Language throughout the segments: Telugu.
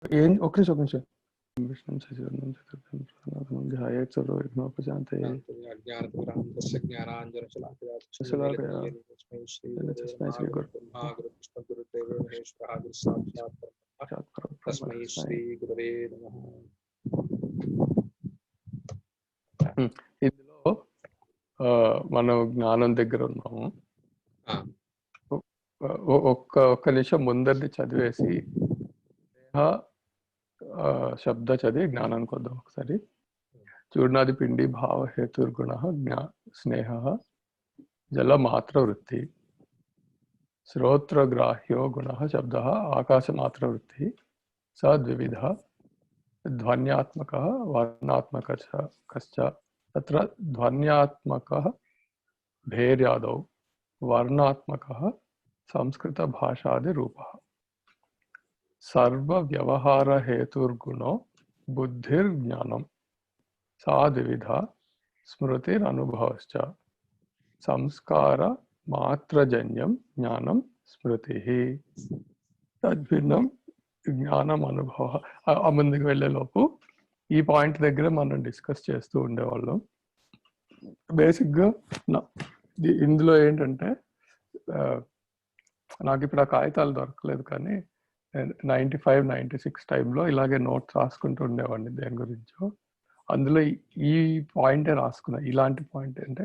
ఏం ఒక్క నిమిషం విష్ణు సచివానంద చతుర్థం ప్రధానం ధ్యాయేత్ సర్వవిఘ్నోపశాంతయే తస్మై శ్రీ గురు ఇందులో మనం జ్ఞానం దగ్గర ఉన్నాము. ఒక్క నిమిషం ముందరిది చదివేసి శబ్ద చదివి జ్ఞానానికి వద్దాం ఒకసారి. చూర్ణాది పిండి భావ హేతుర్గుణ స్నేహ జలమాత్ర వృత్తి శ్రోత్రగ్రాహ్యో గుణ శబ్ద ఆకాశమాత్ర వృత్తి స ద్వివిధ ధ్వన్యాత్మక వర్ణాత్మక కశ్చ తత్ర ధ్వన్యాత్మక భేర్యాదౌ వర్ణాత్మక సంస్కృత భాషాది రూపః సర్వ వ్యవహార హేతుర్గుణో బుద్ధిర్జ్ఞానం సా ద్విధ స్మృతిరనుభవశ్చ సంస్కార మాత్రజన్యం జ్ఞానం స్మృతి తద్భిన్నం జ్ఞానం అనుభవ. ఆ ముందుకు వెళ్ళేలోపు ఈ పాయింట్ దగ్గర మనం డిస్కస్ చేస్తూ ఉండేవాళ్ళం. బేసిక్గా ఇందులో ఏంటంటే నాకు ఇప్పుడు ఆ కాగితాలు దొరకలేదు, కానీ 95-96 టైంలో ఇలాగే నోట్స్ రాసుకుంటూ ఉండేవాడిని దేని గురించో. అందులో ఈ పాయింటే రాసుకున్నా. ఇలాంటి పాయింట్ అంటే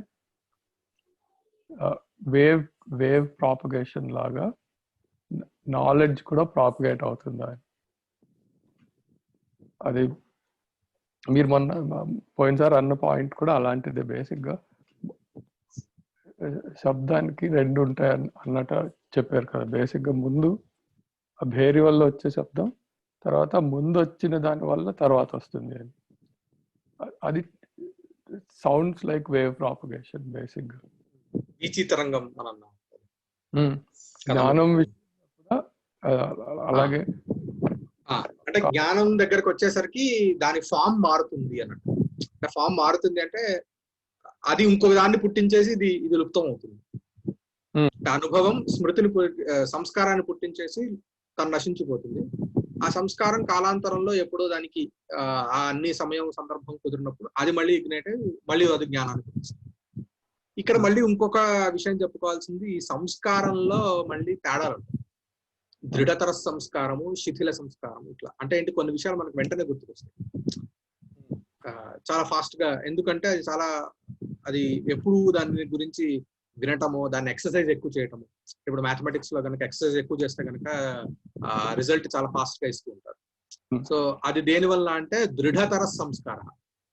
వేవ్ ప్రాపగేషన్ లాగా నాలెడ్జ్ కూడా ప్రాపగేట్ అవుతుందా. అది మీరు మొన్న పోయినసారి అన్న పాయింట్ కూడా అలాంటిదే. బేసిక్గా శబ్దానికి రెండు ఉంటాయి అన్నట్టు చెప్పారు కదా. బేసిక్గా ముందు ఆ భేరి వల్ల వచ్చే శబ్దం, తర్వాత ముందు వచ్చిన దాని వల్ల తర్వాత వస్తుంది అని. అది సౌండ్స్ లైక్ వేవ్ ప్రాపగేషన్ బేసిక్గా. జ్ఞానం కూడా అలాగే. అంటే జ్ఞానం దగ్గరకు వచ్చేసరికి దాని ఫామ్ మారుతుంది అన్నట్టు. అంటే ఫామ్ మారుతుంది అంటే అది ఇంకొక దాన్ని పుట్టించేసి ఇది లుప్తం అవుతుంది. అనుభవం స్మృతిని సంస్కారాన్ని పుట్టించేసి తను నశించిపోతుంది. ఆ సంస్కారం కాలాంతరంలో ఎప్పుడో దానికి ఆ అన్ని సమయం సందర్భం కుదిరినప్పుడు అది మళ్ళీ ఇగ్నైట్ అయ్యి మళ్ళీ అది జ్ఞానానికి వస్తుంది. ఇక్కడ మళ్ళీ ఇంకొక విషయం చెప్పుకోవాల్సింది, ఈ సంస్కారంలో మళ్ళీ తేడాలు ఉంటాయి. దృఢతర సంస్కారము, శిథిల సంస్కారము, ఇట్లా అంటే ఏంటి కొన్ని విషయాలు మనకు వెంటనే గుర్తుకొస్తాయి చాలా ఫాస్ట్ గా. ఎందుకంటే అది ఎప్పుడు దాని గురించి వినటము, దాన్ని ఎక్సర్సైజ్ ఎక్కువ చేయటము. ఇప్పుడు మ్యాథమెటిక్స్ లో కనుక ఎక్సర్సైజ్ ఎక్కువ చేస్తే కనుక రిజల్ట్ చాలా ఫాస్ట్ గా ఇస్తూ ఉంటారు. సో అది దేని వల్ల అంటే దృఢతర సంస్కారం.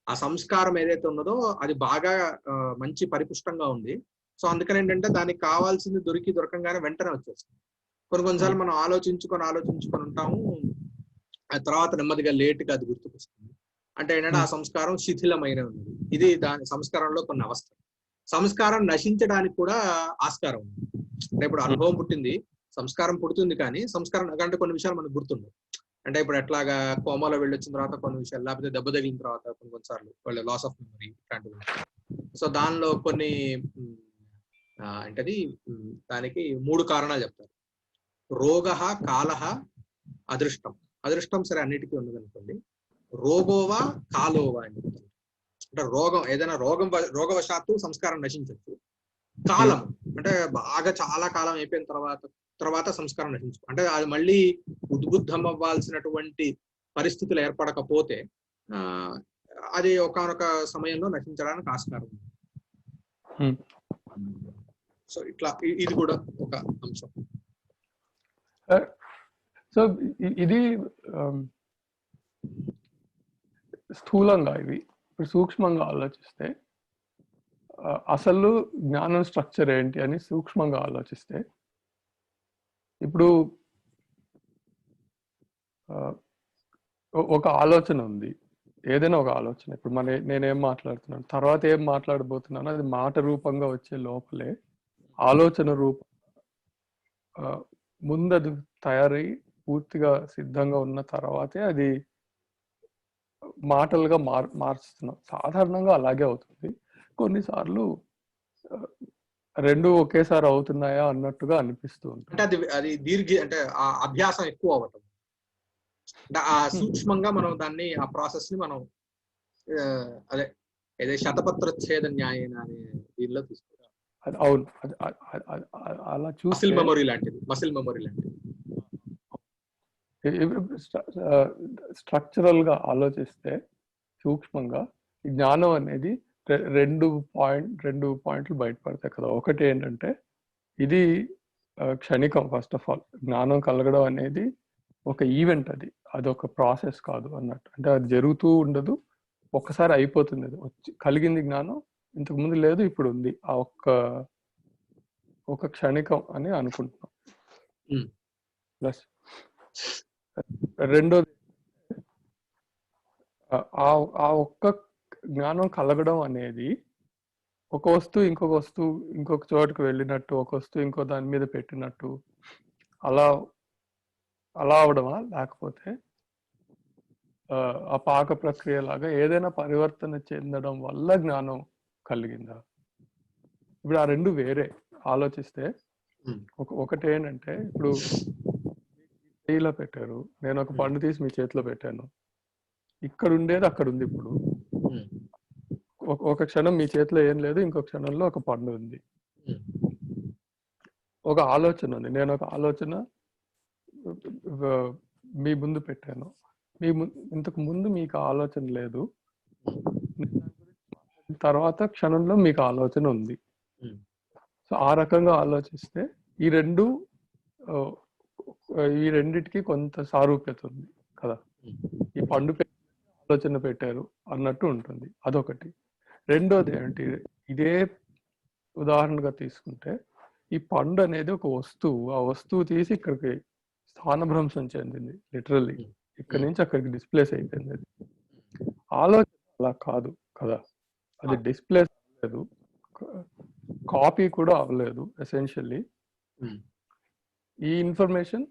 ఆ సంస్కారం ఏదైతే ఉన్నదో అది బాగా మంచి పరిపుష్టంగా ఉంది. సో అందుకని ఏంటంటే దానికి కావాల్సింది దొరకంగానే వెంటనే వచ్చేస్తుంది. కొన్నిసార్లు మనం ఆలోచించుకొని ఉంటాము, ఆ తర్వాత నెమ్మదిగా లేట్గా అది గుర్తుకొస్తుంది. అంటే ఏంటంటే ఆ సంస్కారం శిథిలమైన ఉన్నది. ఇది దాని సంస్కారంలో కొన్ని అవస్థలు. సంస్కారం నశించడానికి కూడా ఆస్కారం ఉంది. అంటే ఇప్పుడు అనుభవం పుట్టింది, సంస్కారం పుడుతుంది, కానీ సంస్కారం అంటే కొన్ని విషయాలు మనకు గుర్తుండవు. అంటే ఇప్పుడు ఎట్లాగా కోమాలో వెళ్ళొచ్చిన తర్వాత కొన్ని విషయాలు, లేకపోతే దెబ్బ తగిలిన తర్వాత కొన్నిసార్లు వాళ్ళ లాస్ ఆఫ్ మెమరీ ఇట్లాంటివి. సో దానిలో కొన్ని ఏంటది, దానికి 3 కారణాలు చెప్తారు. రోగ, కాల, అదృష్టం. అదృష్టం సరే అన్నిటికీ ఉన్నది అనుకోండి. రోగోవా కాలోవా అని చెప్తారు. అంటే రోగం, ఏదైనా రోగవశాత్తు సంస్కారం నశించవచ్చు. కాలం అంటే బాగా చాలా కాలం అయిపోయిన తర్వాత సంస్కారం నశించు, అంటే అది మళ్ళీ ఉద్బుద్ధం అవ్వాల్సినటువంటి పరిస్థితులు ఏర్పడకపోతే అది ఒకానొక సమయంలో నశించడానికి ఆస్కారం ఉంది. సో ఇట్లా ఇది కూడా ఒక అంశం. సో ఇది స్థూలంగా, ఇది ఇప్పుడు సూక్ష్మంగా ఆలోచిస్తే అసలు జ్ఞానం స్ట్రక్చర్ ఏంటి అని సూక్ష్మంగా ఆలోచిస్తే, ఇప్పుడు ఒక ఆలోచన ఉంది, ఏదైనా ఒక ఆలోచన. ఇప్పుడు నేనేం మాట్లాడుతున్నాను, తర్వాత ఏం మాట్లాడబోతున్నాను, అది మాట రూపంగా వచ్చే లోపలే ఆలోచన రూపం ముందు అది తయారై పూర్తిగా సిద్ధంగా ఉన్న తర్వాతే అది మాటలుగా మార్చుతున్నాం. సాధారణంగా అలాగే అవుతుంది. కొన్నిసార్లు రెండు ఒకేసారి అవుతున్నాయా అన్నట్టుగా అనిపిస్తూ ఉంటుంది. అంటే అది అంటే ఆ అభ్యాసం ఎక్కువ అవ్వటం. అంటే ఆ సూక్ష్మంగా మనం దాన్ని ఆ ప్రాసెస్ ని మనం అదే ఏదో శతపత్రచ్ఛేద న్యాయేన అనే దీనిలో తీసుకుంటాం. అవును, అలా మసిల్ చూస్తే మెమొరీ లాంటిది, మసిల్ మెమొరీ లాంటిది. స్ట్రక్చరల్ గా ఆలోచిస్తే సూక్ష్మంగా ఈ జ్ఞానం అనేది రెండు పాయింట్లు బయటపడతాయి కదా. ఒకటి ఏంటంటే ఇది క్షణికం. ఫస్ట్ ఆఫ్ ఆల్ జ్ఞానం కలగడం అనేది ఒక ఈవెంట్, అది ఒక ప్రాసెస్ కాదు అన్నట్టు. అంటే అది జరుగుతూ ఉండదు, ఒక్కసారి అయిపోతుంది. అది వచ్చి కలిగింది జ్ఞానం, ఇంతకు ముందు లేదు, ఇప్పుడు ఉంది. ఆ ఒక క్షణికం అని అనుకుంటున్నాం. ప్లస్ రెండోది ఆ ఒక్క జ్ఞానం కలగడం అనేది ఒక వస్తువు ఇంకొక చోటుకు వెళ్ళినట్టు, ఒక వస్తువు ఇంకో దాని మీద పెట్టినట్టు అలా అవడమా, లేకపోతే ఆ పాక ప్రక్రియ లాగా ఏదైనా పరివర్తన చెందడం వల్ల జ్ఞానం కలిగిందా? ఇప్పుడు ఆ రెండు వేరే ఆలోచిస్తే ఒకటి ఏంటంటే, ఇప్పుడు చేయిలో పెట్టారు, నేను ఒక పండు తీసి మీ చేతిలో పెట్టాను, ఇక్కడ ఉండేది అక్కడ ఉంది. ఇప్పుడు ఒక క్షణం మీ చేతిలో ఏం లేదు, ఇంకొక క్షణంలో ఒక పండు ఉంది. ఒక ఆలోచన ఉంది, నేను ఒక ఆలోచన మీ ముందు పెట్టాను, ఇంతకు ముందు మీకు ఆలోచన లేదు, తర్వాత క్షణంలో మీకు ఆలోచన ఉంది. సో ఆ రకంగా ఆలోచిస్తే ఈ రెండిటికి కొంత సారూప్యత ఉంది కదా. ఈ పండు ఆలోచన పెట్టారు అన్నట్టు ఉంటుంది, అదొకటి. రెండోది ఏంటి, ఇదే ఉదాహరణగా తీసుకుంటే ఈ పండు అనేది ఒక వస్తువు, ఆ వస్తువు తీసి ఇక్కడికి స్థానభ్రంశం చెందింది, లిటరల్లీ ఇక్కడి నుంచి అక్కడికి డిస్ప్లేస్ అయిపోయింది. అది ఆలోచన అలా కాదు కదా, అది డిస్ప్లేస్ అవ్వలేదు, కాపీ కూడా అవ్వలేదు. ఎసెన్షియల్లీ ఈ ఇన్ఫర్మేషన్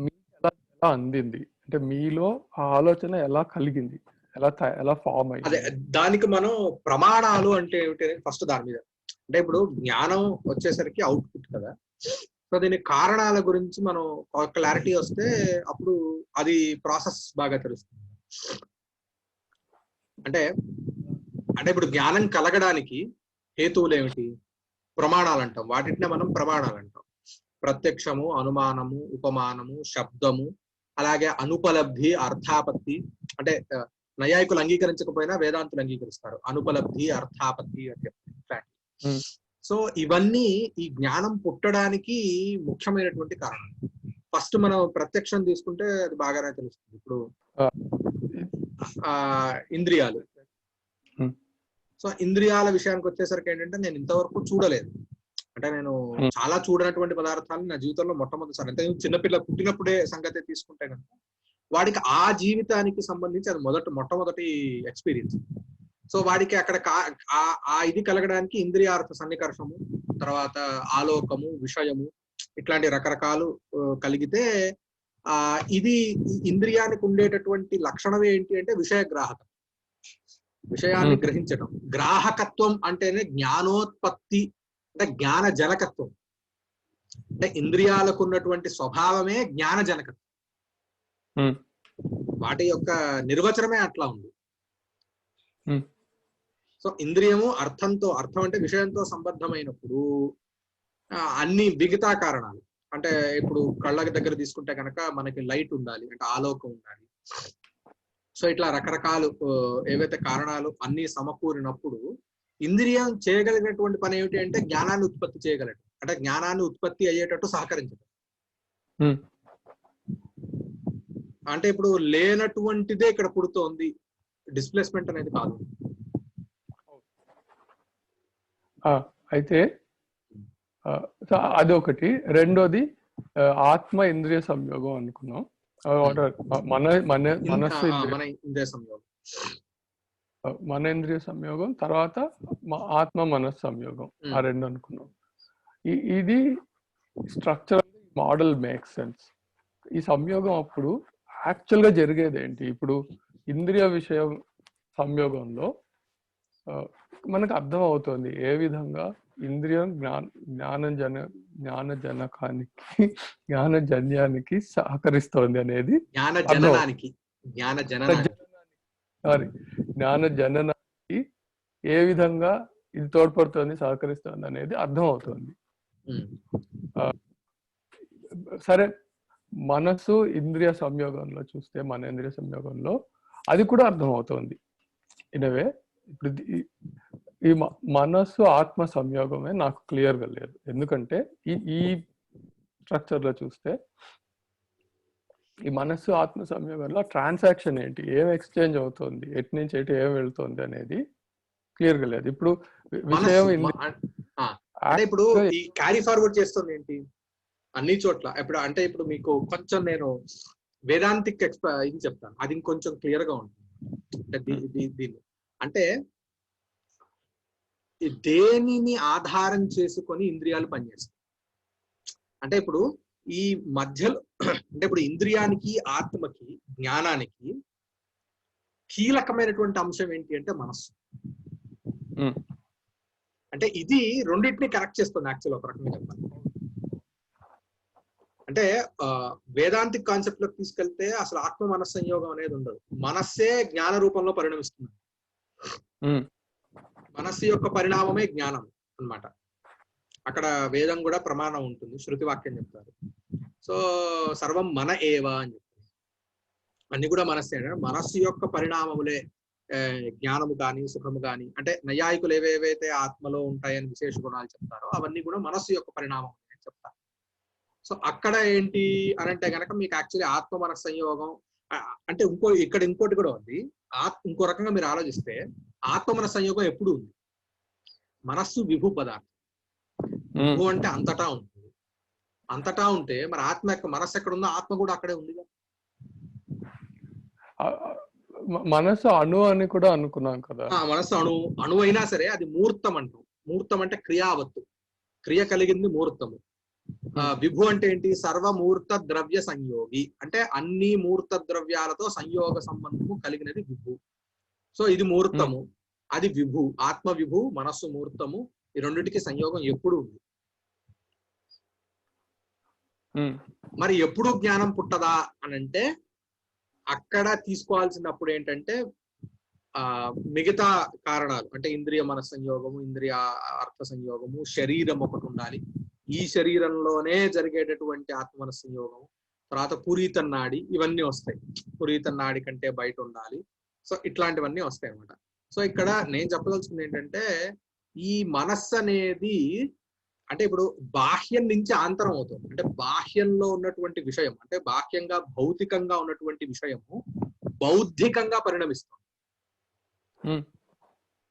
మీకు ఎలా అందింది అంటే, మీలో ఆ ఆలోచన ఎలా కలిగింది, ఎలా ఫామ్ అయింది. దానికి మనం ప్రమాణాలు అంటే ఏమిటి ఫస్ట్ దాని మీద. అంటే ఇప్పుడు జ్ఞానం వచ్చేసరికి అవుట్పుట్ కదా, సో దీని కారణాల గురించి మనం క్లారిటీ వస్తే అప్పుడు అది ప్రాసెస్ బాగా తెలుస్తుంది. అంటే ఇప్పుడు జ్ఞానం కలగడానికి హేతువులు ఏమిటి? ప్రమాణాలు అంటాం, వాటినే మనం ప్రమాణాలు అంటాం. ప్రత్యక్షము, అనుమానము, ఉపమానము, శబ్దము, అలాగే అనుపలబ్ధి, అర్థాపత్తి. అంటే నైయాయికులు అంగీకరించకపోయినా వేదాంతులు అంగీకరిస్తారు, అనుపలబ్ధి, అర్థాపత్తి అని చెప్పి. సో ఇవన్నీ ఈ జ్ఞానం పుట్టడానికి ముఖ్యమైనటువంటి కారణం. ఫస్ట్ మనం ప్రత్యక్షం తీసుకుంటే అది బాగానే తెలుస్తుంది. ఇప్పుడు ఇంద్రియాలు, సో ఇంద్రియాల విషయానికి వచ్చేసరికి ఏంటంటే, నేను ఇంతవరకు చూడలేదు, అంటే నేను చాలా చూడనటువంటి పదార్థాలు నా జీవితంలో మొట్టమొదటిసారి, అంటే చిన్నపిల్ల పుట్టినప్పుడే సంగతి తీసుకుంటే కనుక వాడికి ఆ జీవితానికి సంబంధించి అది మొట్టమొదటి ఎక్స్పీరియన్స్. సో వాడికి అక్కడ ఆ ఇది కలగడానికి ఇంద్రియార్థ సన్నికర్షము, తర్వాత ఆలోకము, విషయము, ఇట్లాంటి రకరకాలు కలిగితే ఇది ఇంద్రియానికి ఉండేటటువంటి లక్షణం ఏంటి అంటే విషయగ్రాహకం, విషయాన్ని గ్రహించడం. గ్రాహకత్వం అంటేనే జ్ఞానోత్పత్తి, అంటే జ్ఞాన జనకత్వం. అంటే ఇంద్రియాలకు ఉన్నటువంటి స్వభావమే జ్ఞాన జనకత్వం, వాటి యొక్క నిర్వచనమే అట్లా ఉంది. సో ఇంద్రియము అర్థం అంటే విషయంతో సంబద్ధమైనప్పుడు అన్ని మిగతా కారణాలు, అంటే ఇప్పుడు కళ్ళకి దగ్గర తీసుకుంటే కనుక మనకి లైట్ ఉండాలి, అంటే ఆలోకం ఉండాలి. సో ఇట్లా రకరకాలు ఏవైతే కారణాలు అన్ని సమకూరినప్పుడు ఇంద్రియం చేయగలిగినటువంటి పని ఏమిటి అంటే జ్ఞానాన్ని ఉత్పత్తి చేయగలడు, అంటే జ్ఞానాన్ని ఉత్పత్తి అయ్యేటట్టు సహకరించడం. అంటే ఇప్పుడు లేనటువంటిదే ఇక్కడ పుడుతోంది, డిస్ప్లేస్మెంట్ అనేది కాదు. అయితే అదొకటి. రెండోది ఆత్మ ఇంద్రియ సంయోగం అనుకున్నాం. మన ఇంద్రియ సంయోగం, తర్వాత ఆత్మ మనస్సు సంయోగం, ఆ రెండు అనుకున్నాం. ఇది స్ట్రక్చరల్ మోడల్ మేక్ సెన్స్. ఈ సంయోగం అప్పుడు యాక్చువల్ గా జరిగేది ఏంటి? ఇప్పుడు ఇంద్రియ విషయం సంయోగంలో మనకు అర్థం అవుతుంది ఏ విధంగా ఇంద్రియం జ్ఞానజనకానికి జ్ఞానజన్యానికి సహకరిస్తోంది అనేది జ్ఞాన అర్థం. జననానికి జ్ఞాన జననానికి సారీ, జ్ఞాన జననానికి ఏ విధంగా ఇది తోడ్పడుతుంది, సహకరిస్తుంది అనేది అర్థం అవుతుంది. సరే, మనసు ఇంద్రియ సంయోగంలో చూస్తే, మన ఇంద్రియ సంయోగంలో అది కూడా అర్థం అవుతుంది ఇనవే. ఇప్పుడు ఈ మనస్సు ఆత్మ సంయోగమే నాకు క్లియర్గా లేదు. ఎందుకంటే ఈ స్ట్రక్చర్ లో చూస్తే ఈ మనస్సు ఆత్మ సంయోగంలో ట్రాన్సాక్షన్ ఏంటి, ఏం ఎక్స్చేంజ్ అవుతుంది, ఎటు నుంచి ఎటు ఏం వెళ్తుంది అనేది క్లియర్ గా లేదు. ఇప్పుడు విషయం అంటే ఇప్పుడు ఈ క్యారీ ఫార్వర్డ్ చేస్తుంది ఏంటి అన్ని చోట్ల. ఇప్పుడు మీకు కొంచెం నేను వేదాంతిక్ ఇది చెప్తాను, అది ఇంకొంచెం క్లియర్ గా ఉంటుంది. దీన్ని అంటే దేనిని ఆధారం చేసుకొని ఇంద్రియాలు పనిచేస్తాయి. అంటే ఇప్పుడు ఈ మధ్యలో అంటే ఇప్పుడు ఇంద్రియానికి, ఆత్మకి, జ్ఞానానికి కీలకమైనటువంటి అంశం ఏంటి అంటే మనస్సు. అంటే ఇది రెండింటిని కనెక్ట్ చేస్తుంది యాక్చువల్ ఒక రకంగా చెప్పాలి. అంటే వేదాంతిక్ కాన్సెప్ట్ లోకి తీసుకెళ్తే అసలు ఆత్మ మనస్సు సంయోగం అనేది ఉండదు. మనస్సే జ్ఞాన రూపంలో పరిణమిస్తుంది. మనస్సు యొక్క పరిణామమే జ్ఞానం అన్నమాట. అక్కడ వేదం కూడా ప్రమాణం ఉంటుంది, శృతి వాక్యం చెప్తారు. సో సర్వం మన ఏవా అని చెప్తారు. అన్ని కూడా మనస్సే. మనస్సు యొక్క పరిణామములే జ్ఞానము కానీ, సుఖము కానీ. అంటే నైయాయికులు ఏవేవైతే ఆత్మలో ఉంటాయని విశేష గుణాలు చెప్తారో అవన్నీ కూడా మనస్సు యొక్క పరిణామం అని చెప్తారు. సో అక్కడ ఏంటి అని అంటే కనుక మీకు యాక్చువల్లీ ఆత్మ మనస్సు సంయోగం అంటే ఇక్కడ ఇంకోటి కూడా ఉంది. ఇంకో రకంగా మీరు ఆలోచిస్తే ఆత్మ మనస్సు సంయోగం ఎప్పుడు ఉంది? మనస్సు విభు పదార్థం. విభు అంటే అంతటా ఉంటుంది. అంతటా ఉంటే మరి ఆత్మ యొక్క మనస్సు ఎక్కడ ఉందో ఆత్మ కూడా అక్కడే ఉందిగా. మనస్సు అణు అని కూడా అనుకున్నాం కదా. మనస్సు అణు అయినా సరే అది మూర్తం అంటాం. మూర్తం అంటే క్రియావత్తు, క్రియ కలిగింది మూర్తము. విభు అంటే ఏంటి? సర్వమూర్త ద్రవ్య సంయోగి, అంటే అన్ని మూర్త ద్రవ్యాలతో సంయోగ సంబంధము కలిగినది విభు. సో ఇది మూర్తము, అది విభు. ఆత్మ విభు, మనస్సు మూర్తము. ఈ రెండింటికి సంయోగం ఎప్పుడు ఉంది. మరి ఎప్పుడు జ్ఞానం పుట్టదా అని అంటే అక్కడ తీసుకోవాల్సినప్పుడు ఏంటంటే మిగతా కారణాలు, అంటే ఇంద్రియ మన సంయోగము, ఇంద్రియ అర్థ సంయోగము, శరీరం ఒకటి ఉండాలి. ఈ శరీరంలోనే జరిగేటటువంటి ఆత్మన సంయోగం, తర్వాత పురీత నాడి, ఇవన్నీ వస్తాయి. పురీత నాడి కంటే బయట ఉండాలి. సో ఇట్లాంటివన్నీ వస్తాయి అన్నమాట. సో ఇక్కడ నేను చెప్పదలుచుకుంది ఏంటంటే ఈ మనస్సు అనేది అంటే ఇప్పుడు బాహ్యం నుంచి ఆంతరం అవుతుంది. అంటే బాహ్యంలో ఉన్నటువంటి విషయం, అంటే బాహ్యంగా భౌతికంగా ఉన్నటువంటి విషయము బౌద్ధికంగా పరిణమిస్తుంది.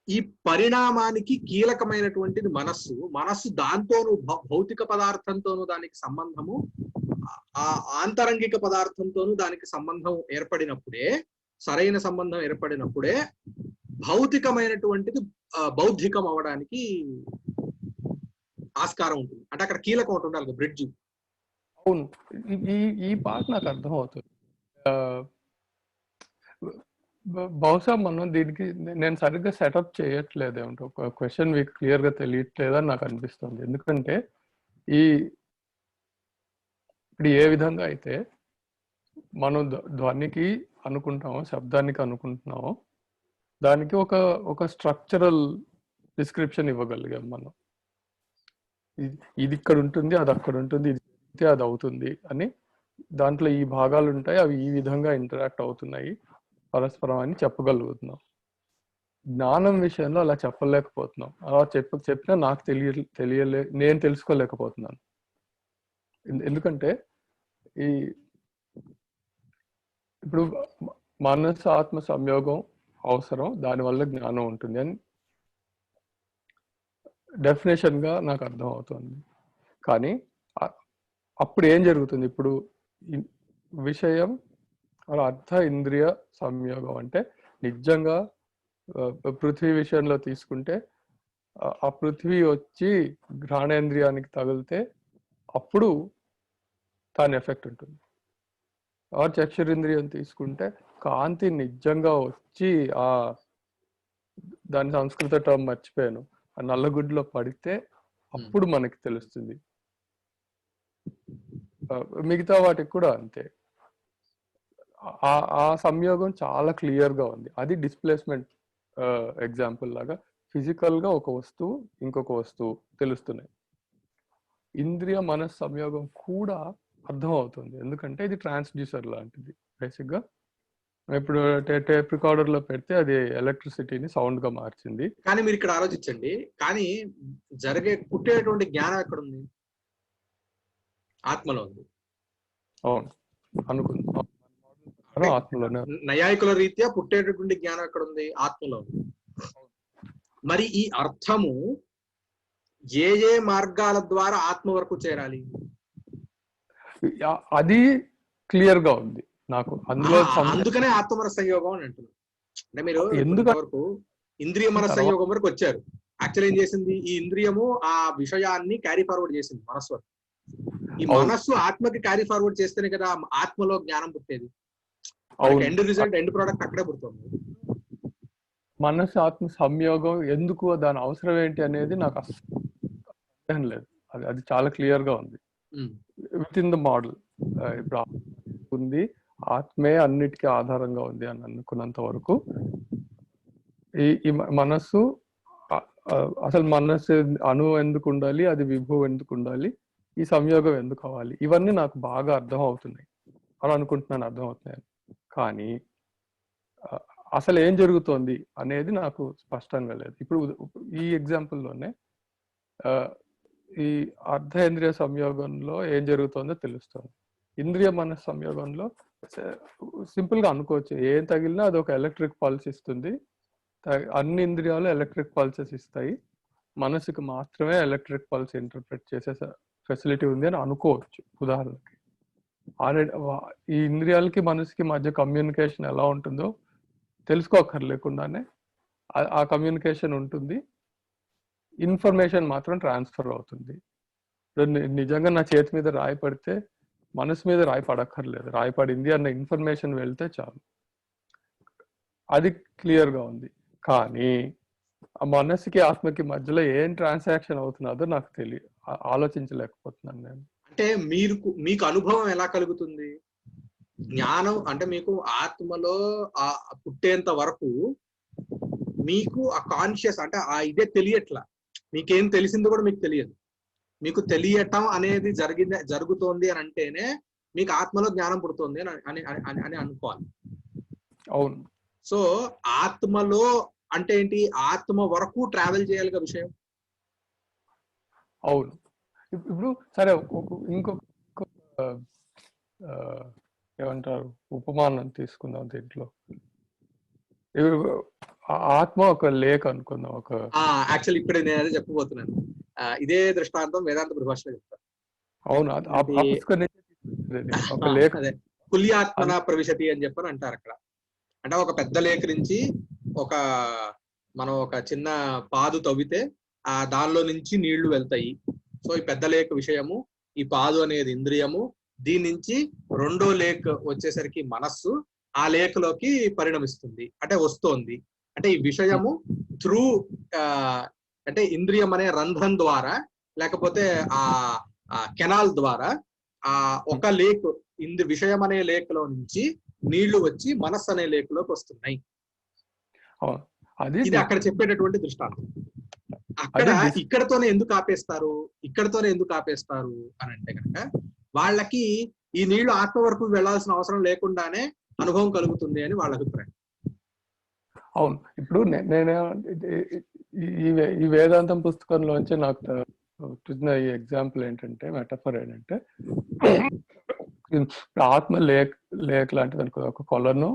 ఈ పరిణామానికి కీలకమైనటువంటిది మనస్సు. మనస్సు దాంతోనూ భౌతిక పదార్థంతోనూ దానికి సంబంధము, ఆ ఆంతరంగిక పదార్థంతోనూ దానికి సంబంధం ఏర్పడినప్పుడే, సరైన సంబంధం ఏర్పడినప్పుడే భౌతికమైనటువంటిది బౌద్ధికం అవడానికి ఆస్కారం ఉంటుంది. అంటే అక్కడ కీలకం ఒకటి ఉండాలి, బ్రిడ్జ్. అవును, ఈ పార్ట్ నాకు అర్థం అవుతుంది. బహుశా మనం దీనికి నేను సరిగ్గా సెటప్ చేయట్లేదు ఏమిటో, ఒక క్వశ్చన్ మీకు క్లియర్ గా తెలియట్లేదని నాకు అనిపిస్తుంది. ఎందుకంటే ఇప్పుడు ఏ విధంగా అయితే మనం ధ్వనికి అనుకుంటామో, శబ్దానికి అనుకుంటున్నామో, దానికి ఒక స్ట్రక్చరల్ డిస్క్రిప్షన్ ఇవ్వగలిగాం మనం. ఇది ఇక్కడ ఉంటుంది, అది అక్కడ ఉంటుంది, ఇది అది అవుతుంది అని. దాంట్లో ఈ భాగాలు ఉంటాయి, అవి ఈ విధంగా ఇంటరాక్ట్ అవుతున్నాయి పరస్పరం అని చెప్పగలుగుతున్నాం. జ్ఞానం విషయంలో అలా చెప్పలేకపోతున్నాం. అలా చెప్పినా నాకు నేను తెలుసుకోలేకపోతున్నాను. ఎందుకంటే ఇప్పుడు మనస్సు ఆత్మ సంయోగం అవసరం, దానివల్ల జ్ఞానం ఉంటుంది అని డెఫినేషన్ గా నాకు అర్థం అవుతుంది. కానీ అప్పుడు ఏం జరుగుతుంది? ఇప్పుడు విషయం అర్థ ఇంద్రియ సంయోగం అంటే నిజంగా పృథ్వీ విషయంలో తీసుకుంటే ఆ పృథ్వీ వచ్చి ఘ్రాణేంద్రియానికి తగిలితే అప్పుడు దాని ఎఫెక్ట్ ఉంటుంది. చక్షురింద్రియం తీసుకుంటే కాంతి నిజంగా వచ్చి దాని సంస్కృత టర్మ్ మర్చిపోయాను, ఆ నల్లగుడ్లో పడితే అప్పుడు మనకి తెలుస్తుంది. మిగతా వాటికి కూడా అంతే. ఆ సంయోగం చాలా క్లియర్ గా ఉంది. అది డిస్ప్లేస్మెంట్ ఎగ్జాంపుల్ లాగా ఫిజికల్ గా ఒక వస్తువు ఇంకొక వస్తువు తెలుస్తున్నాయి. ఇంద్రియ మనస్ సంయోగం కూడా అర్థం అవుతుంది, ఎందుకంటే ఇది ట్రాన్స్డ్యూసర్ లాంటిది. బేసిక్ గా ఇప్పుడు టేప్ రికార్డర్ లో పెడితే అది ఎలక్ట్రిసిటీని సౌండ్ గా మార్చింది. కానీ మీరు ఇక్కడ ఆలోచించండి, కానీ పుట్టేటువంటి జ్ఞానం ఎక్కడుంది? ఆత్మలో ఉంది. అవును, అనుకుందాం. ఆత్మలోనే. నైయాయికుల రీత్యా పుట్టేటటువంటి జ్ఞానం ఎక్కడుంది? ఆత్మలో ఉంది. మరి ఈ అర్థము ఏ ఏ మార్గాల ద్వారా ఆత్మ వరకు చేరాలి? అది క్లియర్ గా ఉంది నాకు. అందులో అందుకనే ఆత్మమన సంయోగం అని అంటున్నాను. అంటే మీరు ఎందుకు ఇంద్రియ మన సంయోగం వరకు వచ్చారు. యాక్చువల్ ఏం చేసింది? ఈ ఇంద్రియము ఆ విషయాన్ని క్యారీ ఫార్వర్డ్ చేసింది మనస్సు వరకు. ఈ మనస్సు ఆత్మకి క్యారీ ఫార్వర్డ్ చేస్తేనే కదా ఆత్మలో జ్ఞానం పుట్టేది. ఎండ్ రిజల్ట్, ఎండ్ ప్రోడక్ట్ అక్కడే పుడుతుంది. మనస్సు ఆత్మ సంయోగం ఎందుకు, దాని అవసరం ఏంటి అనేది నాకు అసలు లేదు. అది చాలా క్లియర్ గా ఉంది విత్ ఇన్ ద మోడల్. ఇప్పుడు ఉంది, ఆత్మే అన్నిటికీ ఆధారంగా ఉంది అని అనుకున్నంత వరకు ఈ మనస్సు అసలు మనస్సు అణువు ఎందుకు ఉండాలి, అది విభువు ఎందుకు ఉండాలి, ఈ సంయోగం ఎందుకు అవ్వాలి, ఇవన్నీ నాకు బాగా అర్థం అవుతున్నాయి అని అనుకుంటున్నాను, అర్థం అవుతున్నాయి. కానీ అసలు ఏం జరుగుతోంది అనేది నాకు స్పష్టంగా లేదు. ఇప్పుడు ఈ ఎగ్జాంపుల్లోనే ఈ అర్ధేంద్రియ సంయోగంలో ఏం జరుగుతుందో తెలుస్తుంది. ఇంద్రియ మనస్ సంయోగంలో సింపుల్ గా అనుకోవచ్చు, ఏం తగిలినా అది ఒక ఎలక్ట్రిక్ పల్స్ ఇస్తుంది. అన్ని ఇంద్రియాలు ఎలక్ట్రిక్ పల్సెస్ ఇస్తాయి, మనసుకు మాత్రమే ఎలక్ట్రిక్ పల్స్ ఇంటర్ప్రెట్ చేసే ఫెసిలిటీ ఉంది అని అనుకోవచ్చు. ఉదాహరణకి ఈ ఇంద్రియాలకి మనసుకి మధ్య కమ్యూనికేషన్ ఎలా ఉంటుందో తెలుసుకోకర్లేకుండానే ఆ కమ్యూనికేషన్ ఉంటుంది, ఇన్ఫర్మేషన్ మాత్రం ట్రాన్స్ఫర్ అవుతుంది. నిజంగా నా చేతి మీద రాయి పడితే మనసు మీద రాయి పడక్కర్లేదు, రాయి పడింది అన్న ఇన్ఫర్మేషన్ వెళ్తే చాలు, అది క్లియర్ గా ఉంది. కానీ ఆ మనసుకి ఆత్మకి మధ్యలో ఏం ట్రాన్సాక్షన్ అవుతున్నదో నాకు తెలియదు, ఆలోచించలేకపోతున్నాను నేను. అంటే మీకు అనుభవం ఎలా కలుగుతుంది? జ్ఞానం అంటే మీకు ఆత్మలో ఆ పుట్టేంత వరకు మీకు ఆ కాన్షియస్ అంటే ఆ ఇదే తెలియట్లా, మీకేం తెలిసిందో కూడా మీకు తెలియదు. మీకు తెలియటం అనేది జరుగుతోంది అని అంటేనే మీకు ఆత్మలో జ్ఞానం పుడుతుంది అని అనుకోవాలి. అవును. సో ఆత్మలో అంటే ఏంటి? ఆత్మ వరకు ట్రావెల్ చేయాలిగా విషయం. అవును. ఇప్పుడు సరే, ఇంకొక ఏమంటారు ఉపమానం తీసుకుందాం దీంట్లో. ఆత్మ ఒక లేక్ అనుకుందాం. యాక్చువల్లీ ఇక్కడ నేను అదే చెప్పబోతున్నాను. ఇదే దృష్టాంతం వేదాంత పరిభాషలో చెప్తాను. అవును, అదే కుల్యాత్మన ప్రవిశతి అని చెప్పని అంటారు అక్కడ. అంటే ఒక పెద్ద లేక్ నుంచి మనం ఒక చిన్న పాదు తవ్వితే దానిలో నుంచి నీళ్లు వెళ్తాయి. సో ఈ పెద్ద లేక్ విషయము, ఈ పాదు అనేది ఇంద్రియము, దీని నుంచి రెండో లేక్ వచ్చేసరికి మనస్సు ఆ లేక్ లోకి పరిణమిస్తుంది, అంటే వస్తోంది. అంటే ఈ విషయము త్రూ అంటే ఇంద్రియం అనే రంధ్రం ద్వారా, లేకపోతే ఆ కెనాల్ ద్వారా ఒక లేక్ విషయం అనే లేక్ లో నుంచి నీళ్లు వచ్చి మనస్సు అనే లేక్ లోకి వస్తున్నాయి. ఇది అక్కడ చెప్పేటటువంటి దృష్టాంతం. అక్కడ ఇక్కడతోనే ఎందుకు ఆపేస్తారు అని అంటే కనుక వాళ్ళకి ఈ నీళ్లు ఆత్మ వరకు వెళ్లాల్సిన అవసరం లేకుండానే అనుభవం కలుగుతుంది అని వాళ్ళ అభిప్రాయం. అవును. ఇప్పుడు నేను ఈ వేదాంతం పుస్తకంలోంచి నాకు చూసిన ఈ ఎగ్జాంపుల్ ఏంటంటే, మెటఫర్ ఏంటంటే, ఆత్మ లేక్ లాంటిది అనుకో. ఒక కొలను,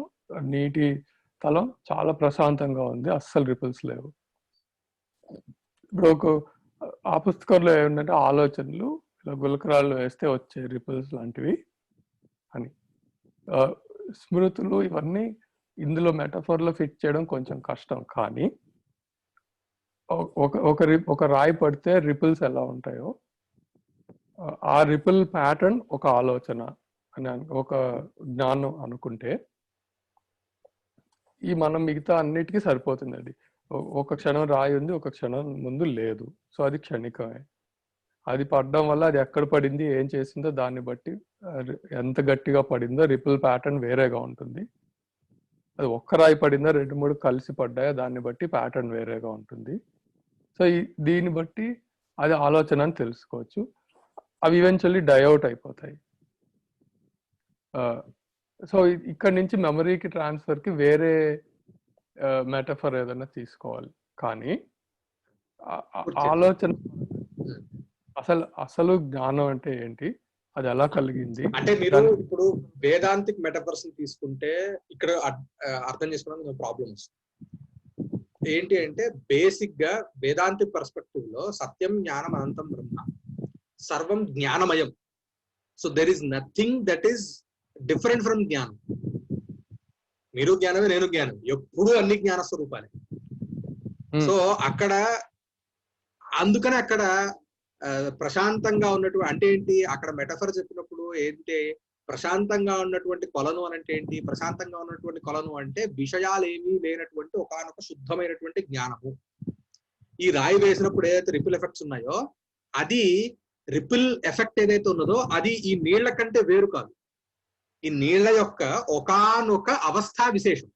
నీటి తలం చాలా ప్రశాంతంగా ఉంది, అస్సలు రిపుల్స్ లేవు. ఇప్పుడు ఆ పుస్తకంలో ఏమిటంటే ఆలోచనలు ఇలా గులకరాళ్ళు వేస్తే వచ్చే రిపుల్స్ లాంటివి అని. స్మృతులు ఇవన్నీ ఇందులో మెటఫర్లో ఫిట్ చేయడం కొంచెం కష్టం. కానీ ఒక రాయి పడితే రిపుల్స్ ఎలా ఉంటాయో, ఆ రిపుల్ ప్యాటర్న్ ఒక ఆలోచన అని ఒక జ్ఞానం అనుకుంటే ఈ మనం మిగతా అన్నిటికీ సరిపోతుంది. అది ఒక క్షణం రాయి ఉంది, ఒక క్షణం ముందు లేదు, సో అది క్షణికమే. అది పడడం వల్ల అది ఎక్కడ పడింది, ఏం చేసిందో దాన్ని బట్టి ఎంత గట్టిగా పడిందో రిపుల్ ప్యాటర్న్ వేరేగా ఉంటుంది. అది ఒక్క రాయి పడిందా 2-3 కలిసి పడ్డాయో దాన్ని బట్టి ప్యాటర్న్ వేరేగా ఉంటుంది. సో దీన్ని బట్టి అది ఆలోచన అని తెలుసుకోవచ్చు. అవి ఈవెన్చువల్లీ డైఅవుట్ అయిపోతాయి. సో ఇక్కడ నుంచి మెమరీకి ట్రాన్స్ఫర్కి వేరే మెటఫర్ ఏదైనా తీసుకోవాలి. కానీ ఆలోచన అసలు జ్ఞానం అంటే ఏంటి, అది ఎలా కలిగింది అంటే మీరు ఇప్పుడు వేదాంతిక్ మెటఫర్స్ తీసుకుంటే ఇక్కడ అర్థం చేసుకోవడానికి ప్రాబ్లం వస్తుంది. ఏంటి అంటే బేసిక్ గా వేదాంతిక్ పర్స్పెక్టివ్ లో సత్యం జ్ఞానం అనంతం బ్రహ్మ, సర్వం జ్ఞానమయం. So there is nothing that is different from జ్ఞానం. మీరు జ్ఞానమే, నేను జ్ఞానం, ఎప్పుడు అన్ని జ్ఞాన స్వరూపాలే. సో అక్కడ అందుకనే అక్కడ ప్రశాంతంగా ఉన్నటువంటి అంటే ఏంటి, అక్కడ మెటఫర్ చెప్పినప్పుడు ఏంటి, ప్రశాంతంగా ఉన్నటువంటి కొలను అని అంటే ఏంటి, ప్రశాంతంగా ఉన్నటువంటి కొలను అంటే విషయాలు ఏమీ లేనటువంటి ఒకానొక శుద్ధమైనటువంటి జ్ఞానము. ఈ రాయి వేసినప్పుడు ఏదైతే రిపుల్ ఎఫెక్ట్స్ ఉన్నాయో అది రిపుల్ ఎఫెక్ట్ ఏదైతే ఉన్నదో అది ఈ నీళ్ల కంటే వేరు కాదు. ఈ నీళ్ల యొక్క ఒకానొక అవస్థా విశేషం.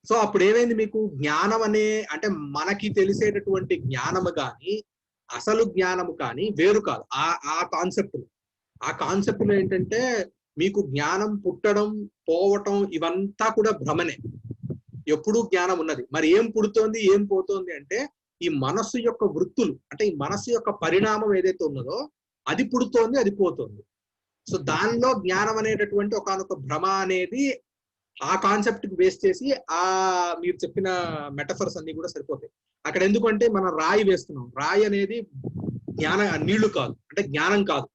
సో అప్పుడు ఏమైంది, మీకు జ్ఞానం అనే అంటే మనకి తెలిసేటటువంటి జ్ఞానము కానీ అసలు జ్ఞానము కానీ వేరు కాదు. ఆ కాన్సెప్ట్ లో ఏంటంటే మీకు జ్ఞానం పుట్టడం పోవటం ఇవంతా కూడా భ్రమనే. ఎప్పుడూ జ్ఞానం ఉన్నది. మరి ఏం పుడుతోంది ఏం పోతోంది అంటే ఈ మనస్సు యొక్క వృత్తులు, అంటే ఈ మనస్సు యొక్క పరిణామం ఏదైతే ఉన్నదో అది పుడుతోంది, అది పోతోంది. సో దానిలో జ్ఞానం అనేటటువంటి ఒకనొక భ్రమ అనేది ఆ కాన్సెప్ట్ కి బేస్ చేసి మీరు చెప్పిన మెటఫర్స్ అన్ని కూడా సరిపోతాయి అక్కడ. ఎందుకంటే మనం రాయి వేస్తున్నాం, రాయి అనేది నీళ్లు కాదు, అంటే జ్ఞానం కాదు,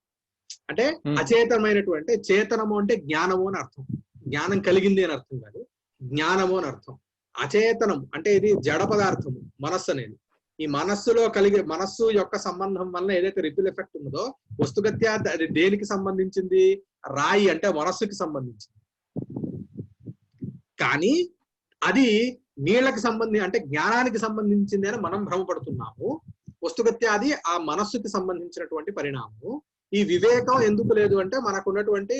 అంటే అచేతనమైనటువంటి, చేతనము అంటే జ్ఞానము అని అర్థం, జ్ఞానం కలిగింది అని అర్థం కాదు, జ్ఞానము అని అర్థం. అచేతనం అంటే ఇది జడ పదార్థము మనస్సు అనేది. ఈ మనస్సులో కలిగే మనస్సు యొక్క సంబంధం వల్ల ఏదైతే రిపిల్ ఎఫెక్ట్ ఉన్నదో వస్తుగత్యా అది దేనికి సంబంధించింది, రాయి అంటే మనస్సుకి సంబంధించింది. కానీ అది నీళ్ళకి అంటే జ్ఞానానికి సంబంధించింది అని మనం భ్రమపడుతున్నాము. వస్తుగత్యా అది ఆ మనస్సుకి సంబంధించినటువంటి పరిణామము. ఈ వివేకం ఎందుకు లేదు అంటే మనకున్నటువంటి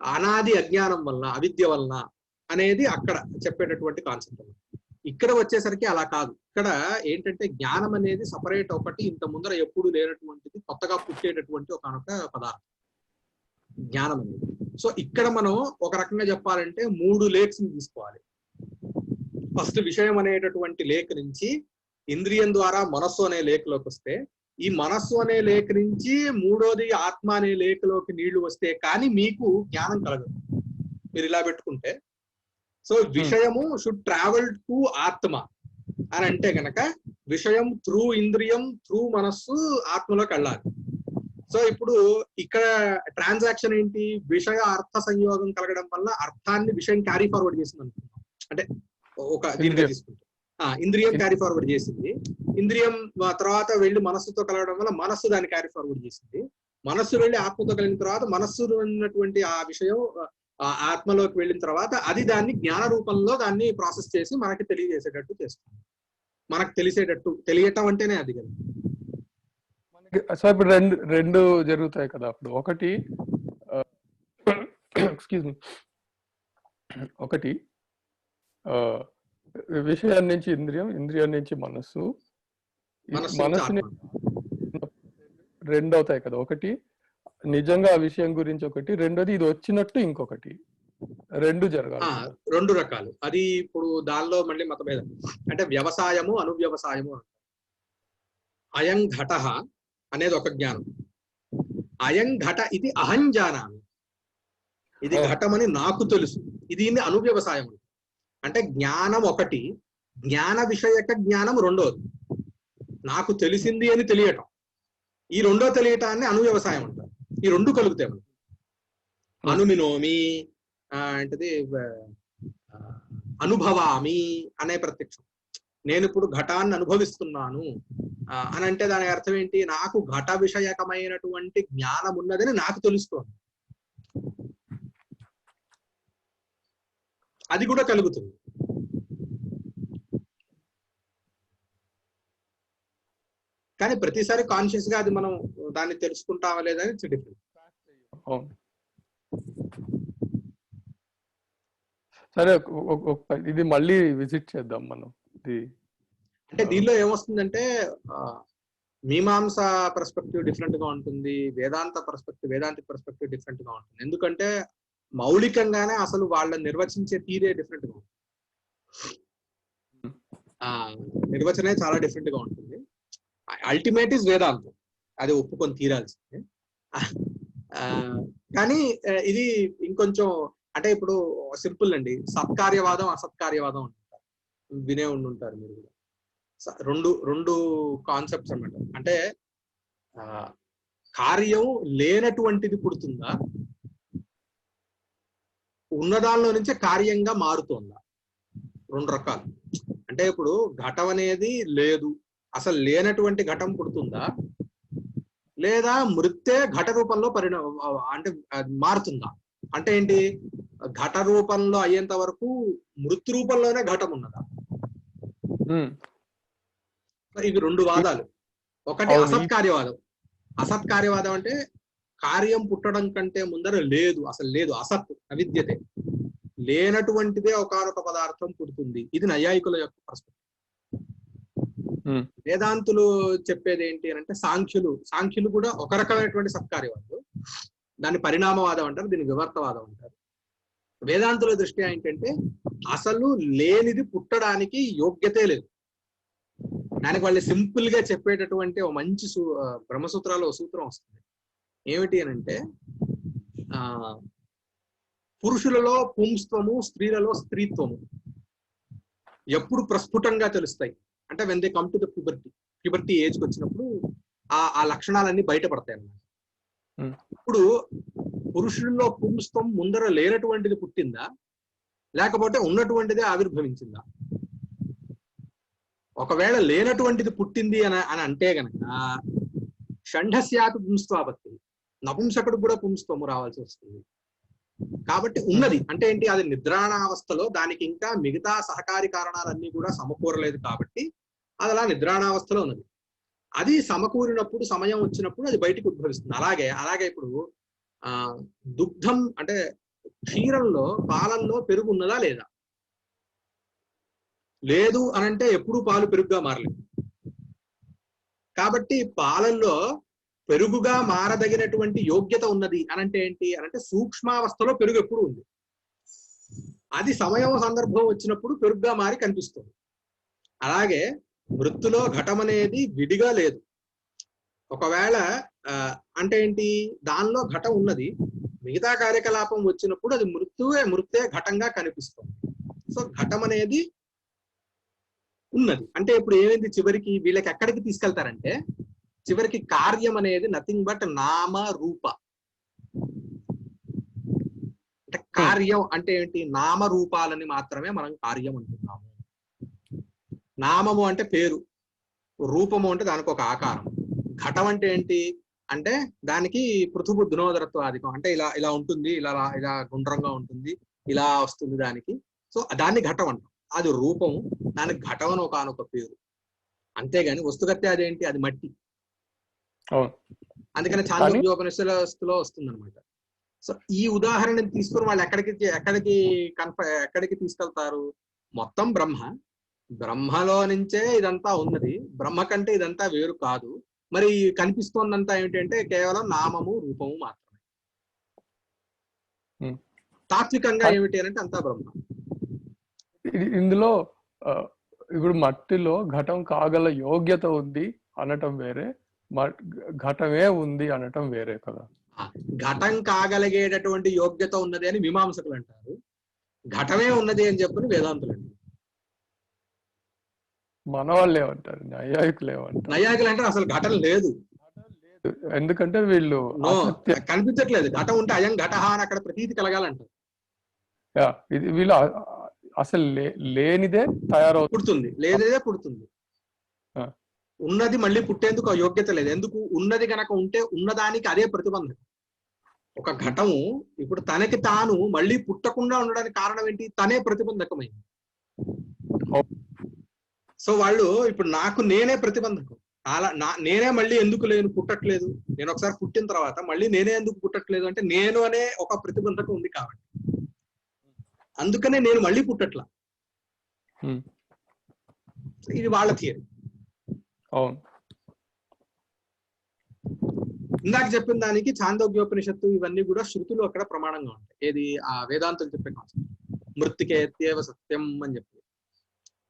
అనాది అజ్ఞానం వలన, అవిద్య వలన అనేది అక్కడ చెప్పేటటువంటి కాన్సెప్ట్. ఇక్కడ వచ్చేసరికి అలా కాదు. ఇక్కడ ఏంటంటే జ్ఞానం అనేది సపరేట్ ఒకటి, ఇంత ముందర ఎప్పుడు లేనటువంటిది, కొత్తగా పుట్టేటటువంటి ఒకనొక పదార్థం జ్ఞానం అనేది. సో ఇక్కడ మనం ఒక రకంగా చెప్పాలంటే 3 లేక్స్ ని తీసుకోవాలి. ఫస్ట్ విషయం అనేటటువంటి లేక్ నుంచి ఇంద్రియం ద్వారా మనస్సు అనే లేక్లోకి వస్తే, ఈ మనస్సు అనే లేక్ నుంచి మూడోది ఆత్మ అనే లేక్లోకి నీళ్లు వస్తే కానీ మీకు జ్ఞానం కలగదు. మీరు ఇలా పెట్టుకుంటే, సో విషయము షుడ్ ట్రావెల్ టు ఆత్మ అని అంటే గనక విషయం త్రూ ఇంద్రియం త్రూ మనస్సు ఆత్మలోకి వెళ్ళాలి. సో ఇప్పుడు ఇక్కడ ట్రాన్సాక్షన్ ఏంటి, విషయ అర్థ సంయోగం కలగడం వల్ల అర్థాన్ని విషయం క్యారీ ఫార్వర్డ్ చేసింది అనుకుంటాం. అంటే ఒక దీనిగా తీసుకుంటాం, ఇంద్రియం క్యారీ ఫార్వర్డ్ చేసింది, ఇంద్రియం తర్వాత వెళ్ళి మనస్సుతో కలగడం వల్ల మనస్సు దాన్ని క్యారీ ఫార్వర్డ్ చేసింది, మనస్సు వెళ్ళి ఆత్మతో కలిగిన తర్వాత మనస్సు ఉన్నటువంటి ఆ విషయం ఆత్మలోకి వెళ్ళిన తర్వాత అది దాన్ని జ్ఞాన రూపంలో దాన్ని ప్రాసెస్ చేసి మనకి తెలియజేసేటట్టు చేస్తుంది. మనకు తెలిసేటట్టు, తెలియటం అంటేనే అది కదా. సో ఇప్పుడు రెండు జరుగుతాయి కదా. అప్పుడు ఒకటి ఎక్స్క్యూజ్ మీ, ఒకటి విషయం నుంచి ఇంద్రియం, ఇంద్రియం నుంచి మనస్సు, మనస్సుని రెండు అవుతాయి కదా. ఒకటి నిజంగా ఆ విషయం గురించి ఒకటి, రెండోది ఇది వచ్చినట్టు ఇంకొకటి, రెండు జరగాలి. 2 రకాలు. అది ఇప్పుడు దానిలో మళ్ళీ మతభేదం, అంటే వ్యవసాయము అనువ్యవసాయము. అయం ఘట అనేది ఒక జ్ఞానం, అయం ఘట ఇది అహం జానామి, ఇది ఘటమని నాకు తెలుసు, ఇది అనువ్యవసాయం. అంటే జ్ఞానం ఒకటి, జ్ఞాన విషయక జ్ఞానం రెండోది. నాకు తెలిసింది అని తెలియటం, ఈ రెండో తెలియటాన్ని అనువ్యవసాయం అంటారు. ఈ రెండు కలుగుతాయి మనకి. అనుమినోమి అంటది అనుభవామి అనే ప్రత్యక్షం. నేను ఇప్పుడు ఘటాన్ని అనుభవిస్తున్నాను అని అంటే దాని అర్థం ఏంటి, నాకు ఘట విషయకమైనటువంటి జ్ఞానం ఉన్నదని నాకు తెలుస్తోంది, అది కూడా కలుగుతుంది. కానీ ప్రతిసారి కాన్షియస్ గా అది మనం దాన్ని తెలుసుకుంటామా లేదా ఇట్స్ డిఫరెంట్. అవును. సరే, ఇది మళ్ళీ విజిట్ చేద్దాం మనం. ఇది అంటే దీనిలో ఏమొస్తుందంటే మీమాంస పర్స్పెక్టివ్ డిఫరెంట్ గా ఉంటుంది, వేదాంతిక్ పర్స్పెక్టివ్ డిఫరెంట్ గా ఉంటుంది. ఎందుకంటే మౌలికంగానే అసలు వాళ్ళని నిర్వచించే తీరే డిఫరెంట్ గా ఉంటుంది. నిర్వచనే చాలా డిఫరెంట్ గా ఉంటుంది. అల్టిమేట్ ఇస్ వేదాంతం, అది ఒప్పుకొని తీరాల్సిందే. కానీ ఇది ఇంకొంచెం అంటే ఇప్పుడు సింపుల్ అండి, సత్కార్యవాదం అసత్కార్యవాదం అంటారు, వినే ఉండుంటారు మీరు కూడా. రెండు కాన్సెప్ట్స్ అన్నమాట. అంటే కార్యం లేనటువంటిది పుడుతుందా, ఉన్నదానిలో నుంచే కార్యంగా మారుతోందా? రెండు రకాలు. అంటే ఇప్పుడు ఘటం అనేది లేదు, అసలు లేనటువంటి ఘటం పుడుతుందా, లేదా మృత్తే ఘట రూపంలో అంటే మారుతుందా? అంటే ఏంటి, ఘట రూపంలో అయ్యేంత వరకు మృతు రూపంలోనే ఘటం ఉన్నదా? ఇవి రెండు వాదాలు. ఒకటి అసత్కార్యవాదం. అసత్కార్యవాదం అంటే కార్యం పుట్టడం కంటే ముందర లేదు, అసలు లేదు, అసత్ అవిద్యతే, లేనటువంటిదే ఒకానొక పదార్థం పుడుతుంది. ఇది నైయాయికుల యొక్క పర్స్పెక్టివ్. వేదాంతులు చెప్పేది ఏంటి అని అంటే సాంఖ్యులు కూడా ఒక రకమైనటువంటి సత్కార్యవాదులు, దాన్ని పరిణామవాదం అంటారు, దీన్ని వివర్తవాదం అంటారు. వేదాంతుల దృష్ట్యా ఏంటంటే అసలు లేనిది పుట్టడానికి యోగ్యతే లేదు. దానికి వాళ్ళు సింపుల్ గా చెప్పేటటువంటి ఒక మంచి బ్రహ్మసూత్రాలు ఒక సూత్రం వస్తుంది. ఏమిటి అని అంటే పురుషులలో పుంస్త్వము, స్త్రీలలో స్త్రీత్వము ఎప్పుడు ప్రస్ఫుటంగా తెలుస్తాయి అంటే when they come to the puberty ఏజ్కి వచ్చినప్పుడు ఆ లక్షణాలన్నీ బయటపడతాయి అన్నమాట. ఇప్పుడు పురుషుల్లో పుంస్త్వం ముందర లేనటువంటిది పుట్టిందా, లేకపోతే ఉన్నటువంటిదే ఆవిర్భవించిందా? ఒకవేళ లేనటువంటిది పుట్టింది అని అంటే గనక షంఢస్యాపి పుంస్త్వాపత్తి, నపుంసకుడు కూడా పుంస్త్వము రావాల్సి వస్తుంది. కాబట్టి ఉన్నది అంటే ఏంటి, అది నిద్రాణావస్థలో దానికి ఇంకా మిగతా సహకారి కారణాలన్నీ కూడా సమకూరలేదు కాబట్టి అది అలా నిద్రాణావస్థలో ఉన్నది. అది సమకూరినప్పుడు, సమయం వచ్చినప్పుడు అది బయటికి ఉద్భవిస్తుంది. అలాగే ఇప్పుడు దుగ్ధం అంటే క్షీరంలో, పాలల్లో పెరుగు ఉన్నదా లేదా? లేదు అనంటే ఎప్పుడూ పాలు పెరుగుగా మారలేదు. కాబట్టి పాలల్లో పెరుగుగా మారదగినటువంటి యోగ్యత ఉన్నది అనంటే ఏంటి అనంటే సూక్ష్మావస్థలో పెరుగు ఎప్పుడు ఉంది, అది సమయం సందర్భం వచ్చినప్పుడు పెరుగుగా మారి కనిపిస్తుంది. అలాగే మృత్తులో ఘటం అనేది విడిగా లేదు. ఒకవేళ అంటే ఏంటి, దానిలో ఘటం ఉన్నది, మిగతా కార్యకలాపం వచ్చినప్పుడు అది మృత్తే ఘటంగా కనిపిస్తుంది. సో ఘటం అనేది ఉన్నది. అంటే ఇప్పుడు ఏమైంది, చివరికి వీళ్ళకి ఎక్కడికి తీసుకెళ్తారంటే చివరికి కార్యం అనేది నథింగ్ బట్ నామ రూప. అంటే కార్యం అంటే ఏంటి, నామ రూపాలని మాత్రమే మనం కార్యం అంటున్నాము. నామము అంటే పేరు, రూపము అంటే దానికి ఒక ఆకారం. ఘటం అంటే ఏంటి అంటే దానికి పృథుబుద్ధునోదరత్వాధికం, అంటే ఇలా ఉంటుంది, ఇలా గుండ్రంగా ఉంటుంది, ఇలా వస్తుంది దానికి. సో దాన్ని ఘటం అంటాం. అది రూపము, దానికి ఘటం అని ఒకనొక పేరు. అంతేగాని వస్తుగత్తే అదేంటి, అది మట్టి. అందుకని చాంద్రోగ్యోపనిషత్తులో వస్తుంది అనమాట. సో ఈ ఉదాహరణని తీసుకుని వాళ్ళు ఎక్కడికి తీసుకెళ్తారు, మొత్తం బ్రహ్మలో నుంచే ఇదంతా ఉన్నది, బ్రహ్మ కంటే ఇదంతా వేరు కాదు, మరి కనిపిస్తోందంతా ఏమిటంటే కేవలం నామము రూపము మాత్రమే. తాత్వికంగా ఏమిటి అంటే అంతా బ్రహ్మ. ఇందులో ఇప్పుడు మట్టిలో ఘటం కాగల యోగ్యత ఉంది అనటం వేరే, ఘటమే ఉంది అనటం వేరే కదా. ఘటం కాగలిగేటటువంటి యోగ్యత ఉన్నది అని మీమాంసకులు అంటారు, ఘటమే ఉన్నది అని చెప్పని వేదాంతులు అంటారు. మన వాళ్ళు ఏమంటారు, నైయాయికులు ఏమంటారు? నైయాయికులు అంటే అసలు ఘటన లేదు, ఎందుకంటే వీళ్ళు కనిపించట్లేదు. ఘటం ఉంటే అయం ఘటహ అని అక్కడ ప్రతీతి కలగాలంటారు. వీళ్ళు అసలు లేనిదే పుడుతుంది, లేనిదే పుడుతుంది. ఉన్నది మళ్ళీ పుట్టేందుకు యోగ్యత లేదు. ఎందుకు, ఉన్నది గనక ఉంటే ఉన్నదానికి అదే ప్రతిబంధకం. ఒక ఘటము ఇప్పుడు తనకి తాను మళ్ళీ పుట్టకుండా ఉండడానికి కారణం ఏంటి, తనే ప్రతిబంధకమైంది. సో వాళ్ళు ఇప్పుడు నాకు నేనే ప్రతిబంధకం. నేనే మళ్ళీ ఎందుకు లేను పుట్టట్లేదు, నేను ఒకసారి పుట్టిన తర్వాత మళ్ళీ నేనే ఎందుకు పుట్టట్లేదు అంటే నేను అనే ఒక ప్రతిబంధకం ఉంది కాబట్టి, అందుకనే నేను మళ్ళీ పుట్టట్లా. ఇది వాళ్ళ థియరీ. అవును. ఇందాక చెప్పిన దానికి ఛాందోగ్యోపనిషత్తు ఇవన్నీ కూడా శృతులు అక్కడ ప్రమాణంగా ఉంటాయి. ఏది ఆ వేదాంతులు చెప్పే కాన్సెప్ట్ మృత్తికేత్యేవ సత్యం అని చెప్పి.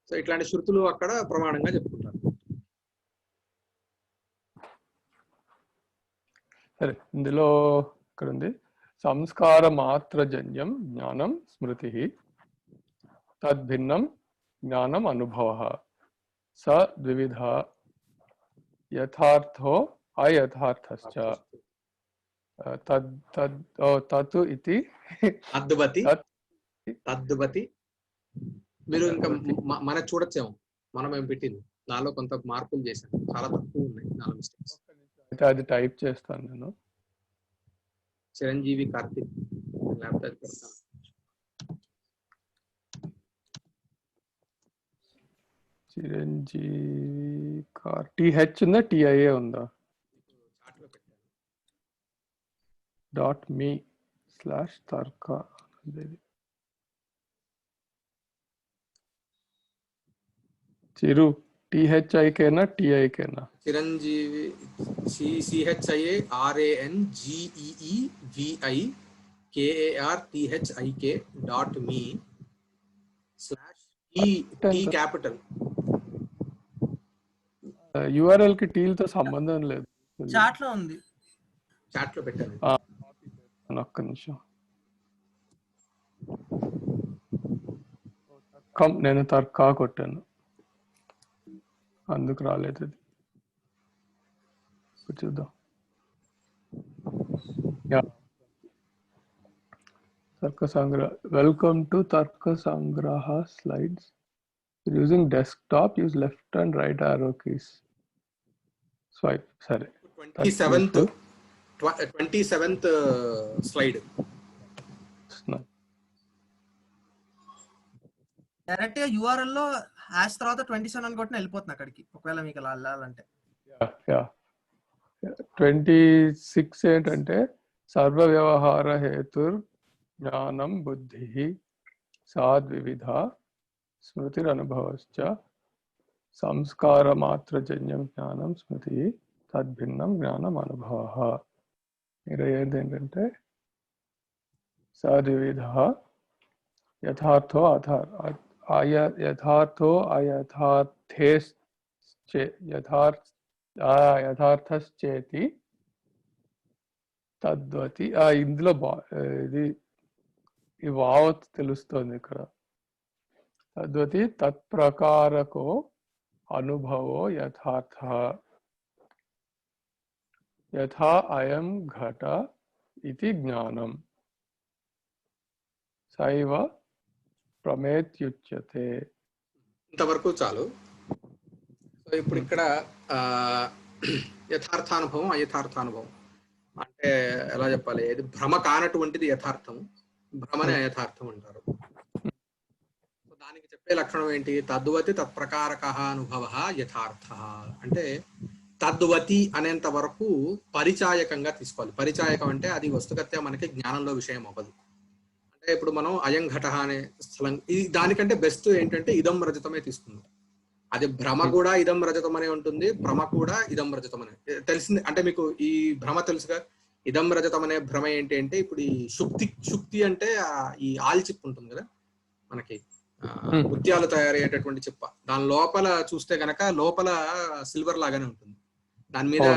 సో ఇట్లాంటి శృతులు అక్కడ ప్రమాణంగా చెప్పుకుంటారు. సరే, ఇందులో ఇక్కడ ఉంది సంస్కార మాత్రజన్యం జ్ఞానం స్మృతి తద్భిన్నం జ్ఞానం అనుభవ స ద్వివిధ యథార్థో అయథార్థశ్చ తత్ ఇతి తద్వతి. మీరు ఇంకా మన చూడొచ్చేమో, మనం ఏం పెట్టింది నాలో కొంత మార్పులు చేశాను, చాలా తక్కువ ఉన్నాయి నాలో మిస్టేక్స్. అది టైప్ చేస్తాను నేను. చిరంజీవి కార్తిక్ ల్యాప్టాప్ పెడతాను. చిరంజీవి టిహెచ్ ఉందా టిఐఏ ఉందా? .me/తర్క చిరు THIకేనా TIకేనా? Chiranjeevi CHIARANGEEVIKme/T capital. URL కి టీలతో సంబంధం లేదు. చాట్ లో ఉంది, చాట్ లో పెట్టాను. ఒక్క నిమిషం, నేను తర్కా కొట్టాను, అందుకు రాలేదు అది. చూద్దాం. తర్క సంగ్రహ. Welcome to Tarka Sangraha slides. Using desktop use left and right arrow keys. Swipe. సరే, 27th స్లైడ్. డైరెక్ట్ గా URL లో హ్యాష్ తర్వాత 27 కొట్టిన వెళ్ళిపోతుంది అక్కడికి, ఒకవేళ మీకు అలా వెళ్ళాలంటే. 26 ఏంటంటే సర్వ వ్యవహార హేతుర్ జ్ఞానం బుద్ధి సాద్వివిధ స్మృతిరనుభవశ్చ సంస్కార మాత్రజన్యం జ్ఞానం స్మృతి తద్భిన్నం జ్ఞానం అనుభవ. 25 ఏంటంటే సాద్వివిధ యథార్థో యథార్థో యథార్థశ్చేతి తద్వతి. ఇందులో ఈ వావత్ తెలుస్తుంది ఇక్కడ. తద్వతి తత్ప్రకారకో అనుభవో యథార్థ యథా అయం ఘట ఇది జ్ఞానం సైవ ప్రమేత్యుచ్యతే. ఇంతవరకు చాలు. సో ఇప్పుడు ఇక్కడ యథార్థానుభవం అయథార్థానుభవం అంటే ఎలా చెప్పాలి, ఇది భ్రమ కానటువంటిది యథార్థం, భ్రమనే అయథార్థం అంటారు. దానికి చెప్పే లక్షణం ఏంటి? తద్వతి తత్ప్రకారక అనుభవ యథార్థ అంటే తద్వతి అనేంత వరకు పరిచాయకంగా తీసుకోవాలి. పరిచాయకం అంటే అది వస్తుగత్యా మనకి జ్ఞానంలో విషయం అవ్వదు. అంటే ఇప్పుడు మనం అయం ఘట అనే స్థలం, ఇది దానికంటే బెస్ట్ ఏంటంటే ఇదం రజతమే తీసుకుందాం. అది భ్రమ కూడా ఇదం రజతం అనే ఉంటుంది, భ్రమ కూడా ఇదం రజతం అనే తెలిసింది. అంటే మీకు ఈ భ్రమ తెలుసుగా, ఇదం రజతం అనే భ్రమ ఏంటి అంటే ఇప్పుడు ఈ శుక్తి అంటే ఈ ఆల్చిప్ ఉంటుంది కదా మనకి, ముత్యాలు తయారయ్యేటటువంటి చిప్ప, దాని లోపల చూస్తే గనక లోపల సిల్వర్ లాగానే ఉంటుంది, దాని మీద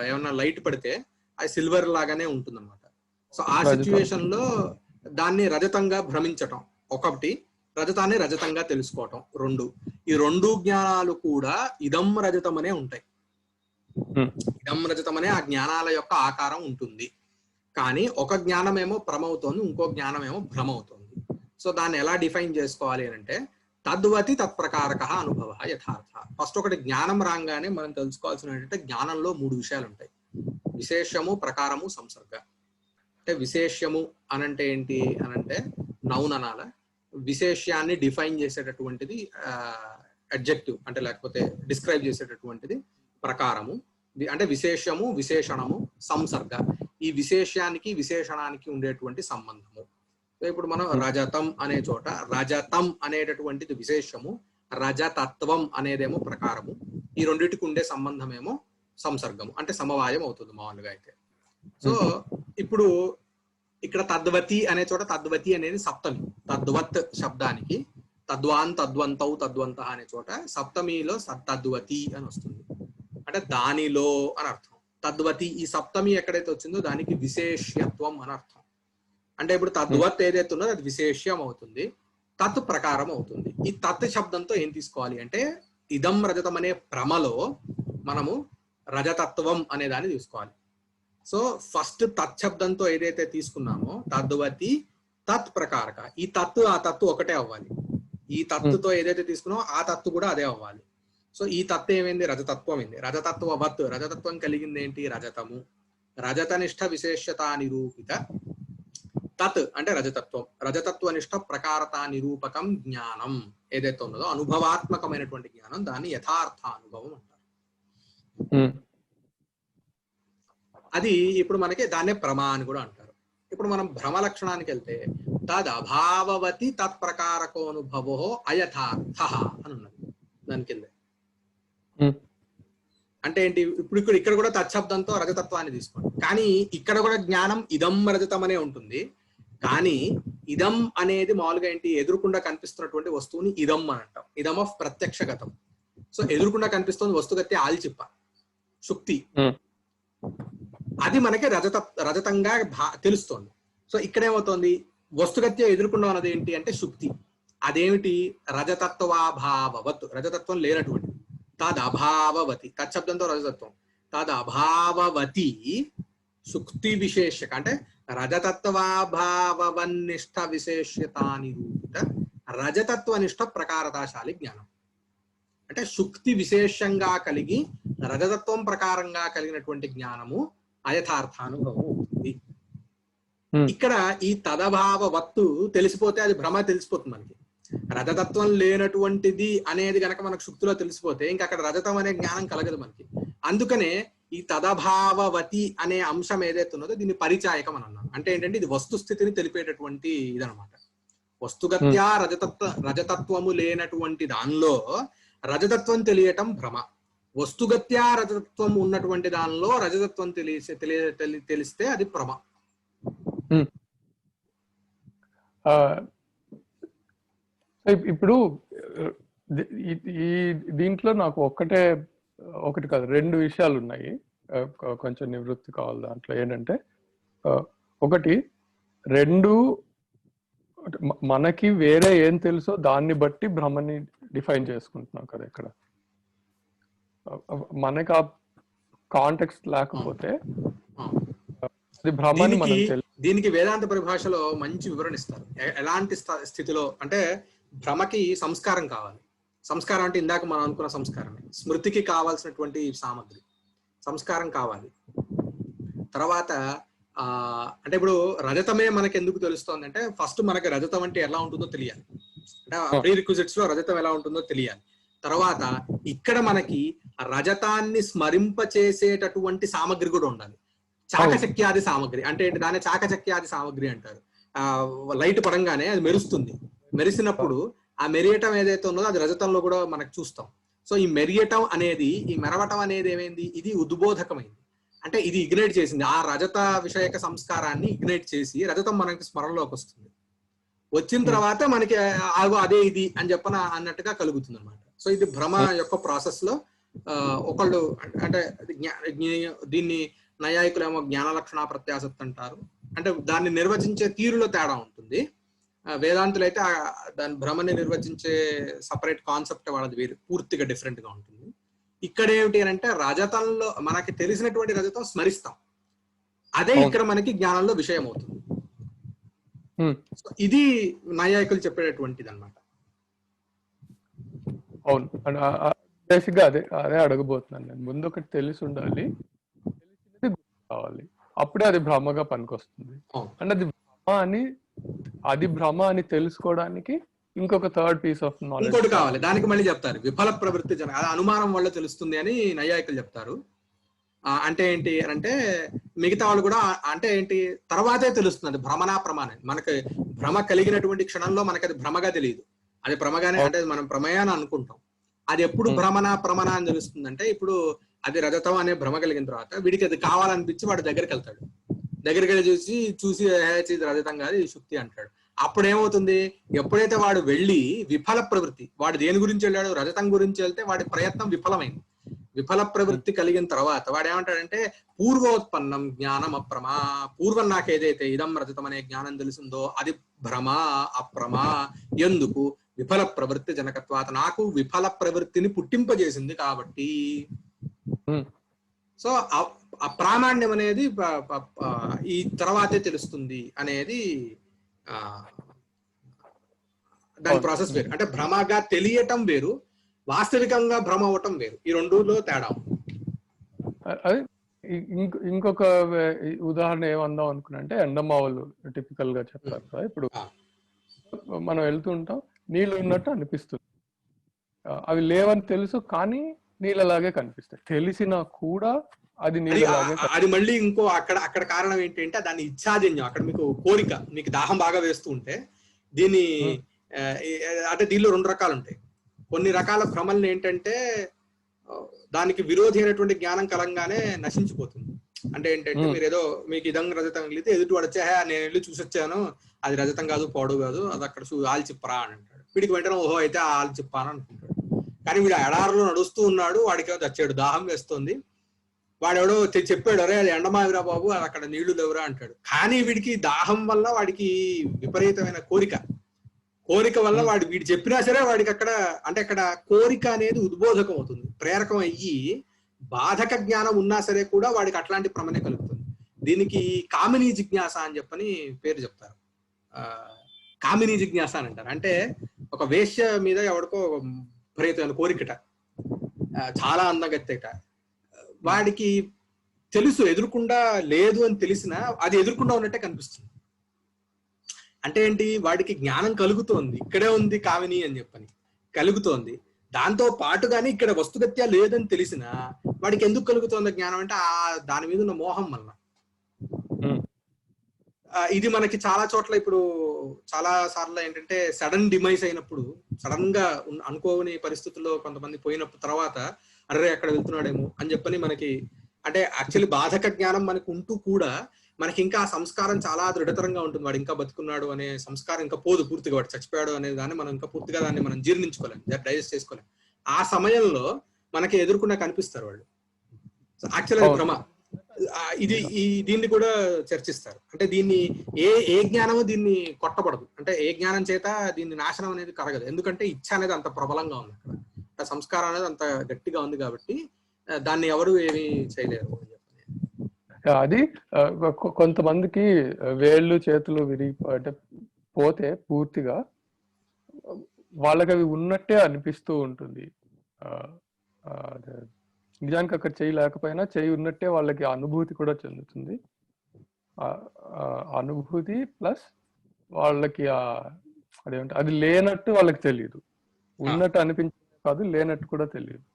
ఏమన్నా లైట్ పడితే అది సిల్వర్ లాగానే ఉంటుంది అనమాట. సో ఆ సిచ్యువేషన్ లో దాన్ని రజతంగా భ్రమించటం ఒకటి, రజతాన్ని రజతంగా తెలుసుకోవటం రెండు. ఈ రెండు జ్ఞానాలు కూడా ఇదం రజతం అనే ఉంటాయి. ఇదం రజతం అనే ఆ జ్ఞానాల యొక్క ఆకారం ఉంటుంది. కానీ ఒక జ్ఞానమేమో భ్రమవుతోంది, ఇంకో జ్ఞానమేమో భ్రమవుతోంది. సో దాన్ని ఎలా డిఫైన్ చేసుకోవాలి అని అంటే తద్వతి తత్ప్రకారక అనుభవ యథార్థ. ఫస్ట్ ఒకటి జ్ఞానం రాగానే మనం తెలుసుకోవాల్సిన ఏంటంటే జ్ఞానంలో మూడు విషయాలు ఉంటాయి: విశేషము, ప్రకారము, సంసర్గ. అంటే విశేషము అనంటే ఏంటి అనంటే నౌన్ అనాల, విశేష్యాన్ని డిఫైన్ చేసేటటువంటిది అడ్జెక్టివ్ అంటే లేకపోతే డిస్క్రైబ్ చేసేటటువంటిది ప్రకారము, అంటే విశేషము, విశేషణము, సంసర్గ, ఈ విశేషానికి విశేషణానికి ఉండేటువంటి సంబంధము. సో ఇప్పుడు మనం రజతం అనే చోట రజతం అనేటటువంటిది విశేషము, రజతత్వం అనేదేమో ప్రకారము, ఈ రెండింటికి ఉండే సంబంధమేమో సంసర్గము, అంటే సమవాయం అవుతుంది మామూలుగా అయితే. సో ఇప్పుడు ఇక్కడ తద్వతి అనే చోట తద్వతి అనేది సప్తమి, తద్వత్ శబ్దానికి తద్వాన్, తద్వంతౌ, తద్వంత అనే చోట సప్తమిలో తద్వతి అని వస్తుంది, అంటే దానిలో అని అర్థం. తద్వతి ఈ సప్తమి ఎక్కడైతే వచ్చిందో దానికి విశేష్యత్వం అని అర్థం. అంటే ఇప్పుడు తద్వత్ ఏదైతే ఉన్నదో అది విశేష్యం అవుతుంది, తత్ ప్రకారం అవుతుంది. ఈ తత్ శబ్దంతో ఏం తీసుకోవాలి అంటే ఇదం రజతం అనే భ్రమలో మనము రజతత్వం అనే దాన్ని తీసుకోవాలి. సో ఫస్ట్ తత్ శబ్దంతో ఏదైతే తీసుకున్నామో తద్వతి తత్ ప్రకారక, ఈ తత్తు ఆ తత్తు ఒకటే అవ్వాలి. ఈ తత్తుతో ఏదైతే తీసుకున్నామో ఆ తత్తు కూడా అదే అవ్వాలి. సో ఈ తత్తు ఏమైంది? రజతత్వం అయింది. రజతత్వవత్, రజతత్వం కలిగింది ఏంటి? రజతము. రజతనిష్ట విశేషత నిరూపిత తత్ అంటే రజతత్వం. రజతత్వనిష్ట ప్రకారత నిరూపకం జ్ఞానం ఏదైతే ఉన్నదో అనుభవాత్మకమైనటువంటి జ్ఞానం, దాన్ని యథార్థ అనుభవం అంటారు. అది ఇప్పుడు మనకి దాన్నే ప్రమా అని కూడా అంటారు. ఇప్పుడు మనం భ్రమ లక్షణానికి వెళ్తే తద్ అభావవతి తత్ప్రకారకోనుభవో అయథార్థ అని ఉన్నది దాని కింద. అంటే ఏంటి? ఇప్పుడు ఇక్కడ కూడా తత్శబ్దంతో రజతత్వాన్ని తీసుకోండి, కానీ ఇక్కడ కూడా జ్ఞానం ఇదం రజతం అనే ఉంటుంది. కానీ ఇదం అనేది మామూలుగా ఏంటి? ఎదురుకుండా కనిపిస్తున్నటువంటి వస్తువుని ఇదం అని అంటాం. ఇదం ఆఫ్ ప్రత్యక్షగతం. సో ఎదురుకుండా కనిపిస్తుంది వస్తుగతి ఆల్చిప్ప, శుక్తి, అది మనకి రజతంగా తెలుస్తోంది. సో ఇక్కడేమవుతోంది? వస్తుగత్య ఎదుర్కొండం అన్నది ఏంటి అంటే శుక్తి. అదేమిటి? రజతత్వాభావవత్, రజతత్వం లేనటువంటి. తద్ అభావవతి, తత్శబ్దంతో రజతత్వం. తద్ అభావవతి శుక్తి విశేషక, అంటే రజతత్వాభావనిష్ట విశేష్యతానిరూపిత రజతత్వనిష్ట ప్రకారతాశాలి జ్ఞానం. అంటే శుక్తి విశేషంగా కలిగి రజతత్వం ప్రకారంగా కలిగినటువంటి జ్ఞానము అయథార్థానుభవం అవుతుంది. ఇక్కడ ఈ తదభావవత్తు తెలిసిపోతే అది భ్రమ తెలిసిపోతుంది మనకి. రజతత్వం లేనటువంటిది అనేది గనక మనకు శుక్తిలో తెలిసిపోతే ఇంకా అక్కడ రజతం అనే జ్ఞానం కలగదు మనకి. అందుకనే ఈ తదభావవతి అనే అంశం ఏదైతే ఉన్నదో దీన్ని పరిచాయకం అని అన్నాం. అంటే ఏంటంటే ఇది వస్తుస్థితిని తెలిపేటటువంటి ఇదనమాట. వస్తుగత్యా రజతత్వము లేనటువంటి దానిలో రజతత్వం తెలియటం భ్రమ. వస్తుగత్యా రజతత్వం ఉన్నటువంటి దానిలో రజతత్వం తెలిస్తే అది భ్రమ. ఇప్పుడు ఈ దీంట్లో నాకు ఒకటి కాదు, రెండు విషయాలు ఉన్నాయి. కొంచెం నివృత్తి కావాలి దాంట్లో. ఏంటంటే ఒకటి, రెండు మనకి వేరే ఏం తెలుసో దాన్ని బట్టి భ్రమని డిఫైన్ చేసుకుంటున్నాం కదా. ఇక్కడ మనకి ఆ కాంటెక్స్ట్ లేకపోతే అది భ్రమని మనం దీనికి వేదాంత పరిభాషలో మంచి వివరణ ఇస్తారు. ఎలాంటి స్థితిలో అంటే భ్రమకి సంస్కారం కావాలి. సంస్కారం అంటే ఇందాక మనం అనుకున్న సంస్కారమే. స్మృతికి కావాల్సినటువంటి సామగ్రి సంస్కారం కావాలి. తర్వాత అంటే ఇప్పుడు రజతమే మనకి ఎందుకు తెలుస్తోంది అంటే ఫస్ట్ మనకి రజతం అంటే ఎలా ఉంటుందో తెలియాలి. అంటే ప్రీ రిక్విజిట్స్ లో రజతం ఎలా ఉంటుందో తెలియాలి. తర్వాత ఇక్కడ మనకి రజతాన్ని స్మరింప చేసేటటువంటి సామగ్రి కూడా ఉండాలి. చాకచక్యాది సామగ్రి అంటే దాన్ని చాకచక్యాది సామగ్రి అంటారు. లైట్ పడంగానే అది మెరుస్తుంది. మెరిసినప్పుడు ఆ మెరియటం ఏదైతే ఉన్నదో అది రజతంలో కూడా మనకు చూస్తాం. సో ఈ మెరియటం అనేది, ఈ మెరవటం అనేది ఏమైంది? ఇది ఉద్బోధకమైంది. అంటే ఇది ఇగ్నైట్ చేసింది. ఆ రజత విషయక సంస్కారాన్ని ఇగ్నైట్ చేసి రజతం మనకి స్మరణలోకి వస్తుంది. వచ్చిన తర్వాత మనకి అదే ఇది అని అన్నట్టుగా కలుగుతుంది అనమాట. సో ఇది భ్రమ యొక్క ప్రాసెస్ లో ఒకళ్ళు అంటే దీన్ని నైయాయికులేమో జ్ఞాన లక్షణ ప్రత్యాసత్ అంటారు. అంటే దాన్ని నిర్వచించే తీరులో తేడా ఉంటుంది. వేదాంతులు అయితే దాని భ్రమని నిర్వచించే సపరేట్ కాన్సెప్ట్ వాళ్ళది వేరు, పూర్తిగా డిఫరెంట్ గా ఉంటుంది. ఇక్కడ ఏమిటి అని అంటే రజతంలో మనకి తెలిసినటువంటి రజతం స్మరిస్తాం, అదే ఇక్కడ మనకి జ్ఞానంలో విషయం అవుతుంది. సో ఇది నైయాయికులు చెప్పేటటువంటిది అనమాట. అవును, బేసిక్ గా అదే అడగబోతున్నాను నేను. ముందు ఒకటి తెలిసి ఉండాలి, తెలిసినది కావాలి, అప్పుడే అది భ్రమగా పనికొస్తుంది. అంటే అది భ్రమ అని తెలుసుకోవడానికి ఇంకొక థర్డ్ పీస్ ఆఫ్ నాలెడ్జ్ ఇంకోటి కావాలి, దానికి మళ్ళీ చెప్తారు విఫల ప్రవృత్తి జన, అది అనుమానం వల్ల తెలుస్తుంది అని నైయాయికులు చెప్తారు. అంటే ఏంటి అంటే మిగతా వాళ్ళు కూడా అంటే ఏంటి తర్వాతే తెలుస్తుంది భ్రమనా ప్రమాణం. మనకి భ్రమ కలిగినటువంటి క్షణంలో మనకి అది భ్రమగా తెలియదు, అది భ్రమగానే అంటే మనం ప్రమేయాన్ని అనుకుంటాం. అది ఎప్పుడు భ్రమణ ప్రమాణ అని తెలుస్తుంది అంటే ఇప్పుడు అది రజతం అనే భ్రమ కలిగిన తర్వాత వీడికి అది కావాలనిపించి వాడి దగ్గరికి వెళ్తాడు, దగ్గరికి వెళ్ళి చూసి ఇది రజతం కాదు ఇది శుక్తి అంటాడు. అప్పుడు ఏమవుతుంది, ఎప్పుడైతే వాడు వెళ్ళి విఫల ప్రవృత్తి, వాడు దేని గురించి వెళ్ళాడు రజతం గురించి వెళ్తే వాడి ప్రయత్నం విఫలమైంది. విఫల ప్రవృత్తి కలిగిన తర్వాత వాడు ఏమంటాడంటే పూర్వోత్పన్నం జ్ఞానం అప్రమా, పూర్వం నాకు ఏదైతే ఇదం రజతం అనే జ్ఞానం తెలిసిందో అది భ్రమ అప్రమా, ఎందుకు విఫల ప్రవృత్తి జనకత్వాత, నాకు విఫల ప్రవృత్తిని పుట్టింపజేసింది కాబట్టి. సో ఆ ప్రామాణ్యం అనేది ఈ తర్వాతే తెలుస్తుంది అనేది దాని ప్రాసెస్ వేరు. అంటే భ్రమగా తెలియటం వేరు, వాస్తవికంగా భ్రమ అవటం వేరు, ఈ రెండులో తేడా. ఇంకొక ఉదాహరణ ఏమందాం అనుకున్నా అంటే ఎండమావులు టిపికల్ గా చెప్తారు కదా. ఇప్పుడు మనం వెళ్తుంటాం, నీళ్ళు ఉన్నట్టు అనిపిస్తుంది, అవి లేవని తెలుసు కానీ నీళ్ళలాగే కనిపిస్తాయి, తెలిసినా కూడా అది నీళ్ళలాగే. అది మళ్ళీ ఇంకో అక్కడ కారణం ఏంటంటే దాని ఇచ్ఛాజన్యం. అక్కడ మీకు కోరిక, మీకు దాహం బాగా వేస్తూ ఉంటే దీన్ని అంటే దీనిలో రెండు రకాలు ఉంటాయి. కొన్ని రకాల భ్రమల్ని ఏంటంటే దానికి విరోధి అయినటువంటి జ్ఞానం కలంగానే నశించిపోతుంది. అంటే ఏంటంటే మీరు ఏదో మీకు ఇదం రజతం వెళ్తే ఎదుటి వాడు వచ్చా నేను వెళ్ళి చూసొచ్చాను అది రజతం కాదు పాడు కాదు అది అక్కడ ఆల్చిప్పరా అని అంటాడు. వీడికి వెంటనే ఓహో అయితే ఆల్చిప్పా అని అనుకుంటాడు. కానీ వీడు ఎడారిలో నడుస్తూ ఉన్నాడు, వాడికి ఏమో తెచ్చాడు, దాహం వేస్తుంది, వాడెవడో చెప్పాడు అరే అది ఎండమావిరా బాబు అది అక్కడ నీళ్లు లేవురా అంటాడు. కానీ వీడికి దాహం వల్ల వాడికి విపరీతమైన కోరిక వల్ల వీడు చెప్పినా సరే వాడికి అక్కడ అంటే అక్కడ కోరిక అనేది ఉద్బోధకం అవుతుంది, ప్రేరకం అయ్యి బాధక జ్ఞానం ఉన్నా సరే కూడా వాడికి అట్లాంటి ప్రమనే కలుగుతుంది. దీనికి కామినీ జిజ్ఞాస అని చెప్పని పేరు చెప్తారు. కామినీ జిజ్ఞాస అని అంటారు. అంటే ఒక వేశ్య మీద ఎవడికో విపరీతమైన కోరికట, చాలా అందగత్తేట, వాడికి తెలుసు ఎదురుకుండా లేదు అని తెలిసినా అది ఎదురుకుండా ఉన్నట్టే కనిపిస్తుంది. అంటే ఏంటి, వాడికి జ్ఞానం కలుగుతోంది, ఇక్కడే ఉంది కామిని అని చెప్పని కలుగుతోంది. దాంతో పాటుగానే ఇక్కడ వస్తుగత్య లేదని తెలిసినా వాడికి ఎందుకు కలుగుతోంది జ్ఞానం అంటే దాని మీద ఉన్న మోహం వల్ల. ఇది మనకి చాలా చోట్ల ఇప్పుడు చాలా సార్లు ఏంటంటే సడన్ డిమైజ్ అయినప్పుడు, సడన్ గా అనుకోని పరిస్థితుల్లో కొంతమంది పోయినప్పుడు తర్వాత అరే అక్కడ వెళ్తున్నాడేమో అని చెప్పని మనకి అంటే యాక్చువల్లీ బాధక జ్ఞానం మనకు ఉంటూ కూడా మనకి ఇంకా ఆ సంస్కారం చాలా దృఢతరంగా ఉంటుంది. వాడు ఇంకా బతుకున్నాడు అనే సంస్కారం ఇంకా పోదు పూర్తిగా, వాడు చచ్చిపోయాడు అనే దాన్ని మనం ఇంకా పూర్తిగా దాన్ని మనం జీర్ణించుకోలేం, డైజెస్ట్ చేసుకోలేం. ఆ సమయంలో మనకి ఎదుర్కొన్నా కనిపిస్తారు వాళ్ళు. యాక్చువల్ భ్రమ. దీన్ని కూడా చర్చిస్తారు. అంటే దీన్ని ఏ జ్ఞానము దీన్ని కొట్టబడదు, అంటే ఏ జ్ఞానం చేత దీన్ని నాశనం అనేది కరగదు. ఎందుకంటే ఇచ్చ అనేది అంత ప్రబలంగా ఉంది అక్కడ, సంస్కారం అనేది అంత గట్టిగా ఉంది కాబట్టి దాన్ని ఎవరు ఏమీ చేయలేరు. అది కొంతమందికి వేళ్ళు చేతులు అంటే పోతే పూర్తిగా వాళ్ళకి అవి ఉన్నట్టే అనిపిస్తూ ఉంటుంది. నిజానికి అక్కడ చేయి లేకపోయినా చేయి ఉన్నట్టే వాళ్ళకి అనుభూతి కూడా చెందుతుంది. అనుభూతి ప్లస్ వాళ్ళకి అదేంటే అది లేనట్టు వాళ్ళకి తెలియదు, ఉన్నట్టు అనిపించదు కాదు, లేనట్టు కూడా తెలియదు.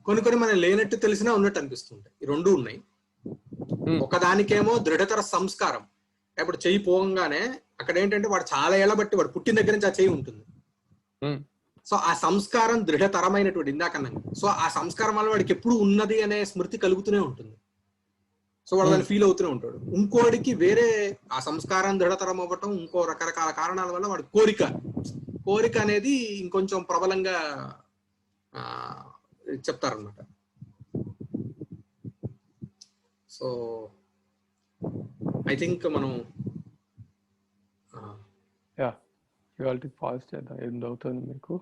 కొన్ని మనం లేనట్టు తెలిసినా ఉన్నట్టు అనిపిస్తుంటాయి. ఈ రెండు ఉన్నాయి. ఒకదానికేమో దృఢతర సంస్కారం, ఇప్పుడు చెయ్యి పోగానే అక్కడ ఏంటంటే వాడు చాలా ఏళ్ళ బట్టి వాడు పుట్టిన దగ్గర నుంచి ఆ చెయ్యి ఉంటుంది. సో ఆ సంస్కారం దృఢతరమైనటువంటి ఇందాకన్నా, సో ఆ సంస్కారం వల్ల వాడికి ఎప్పుడు ఉన్నది అనే స్మృతి కలుగుతూనే ఉంటుంది. సో వాడు దాన్ని ఫీల్ అవుతూనే ఉంటాడు. ఇంకోడికి వేరే ఆ సంస్కారం దృఢతరం అవ్వటం ఇంకో రకరకాల కారణాల వల్ల వాడు కోరిక అనేది ఇంకొంచెం ప్రబలంగా చెప్తారన్నమాట. సో ఐ థింక్ మనం ఇవాళ పాజ్ చేద్దాం. ఏం అవుతుంది మీకు?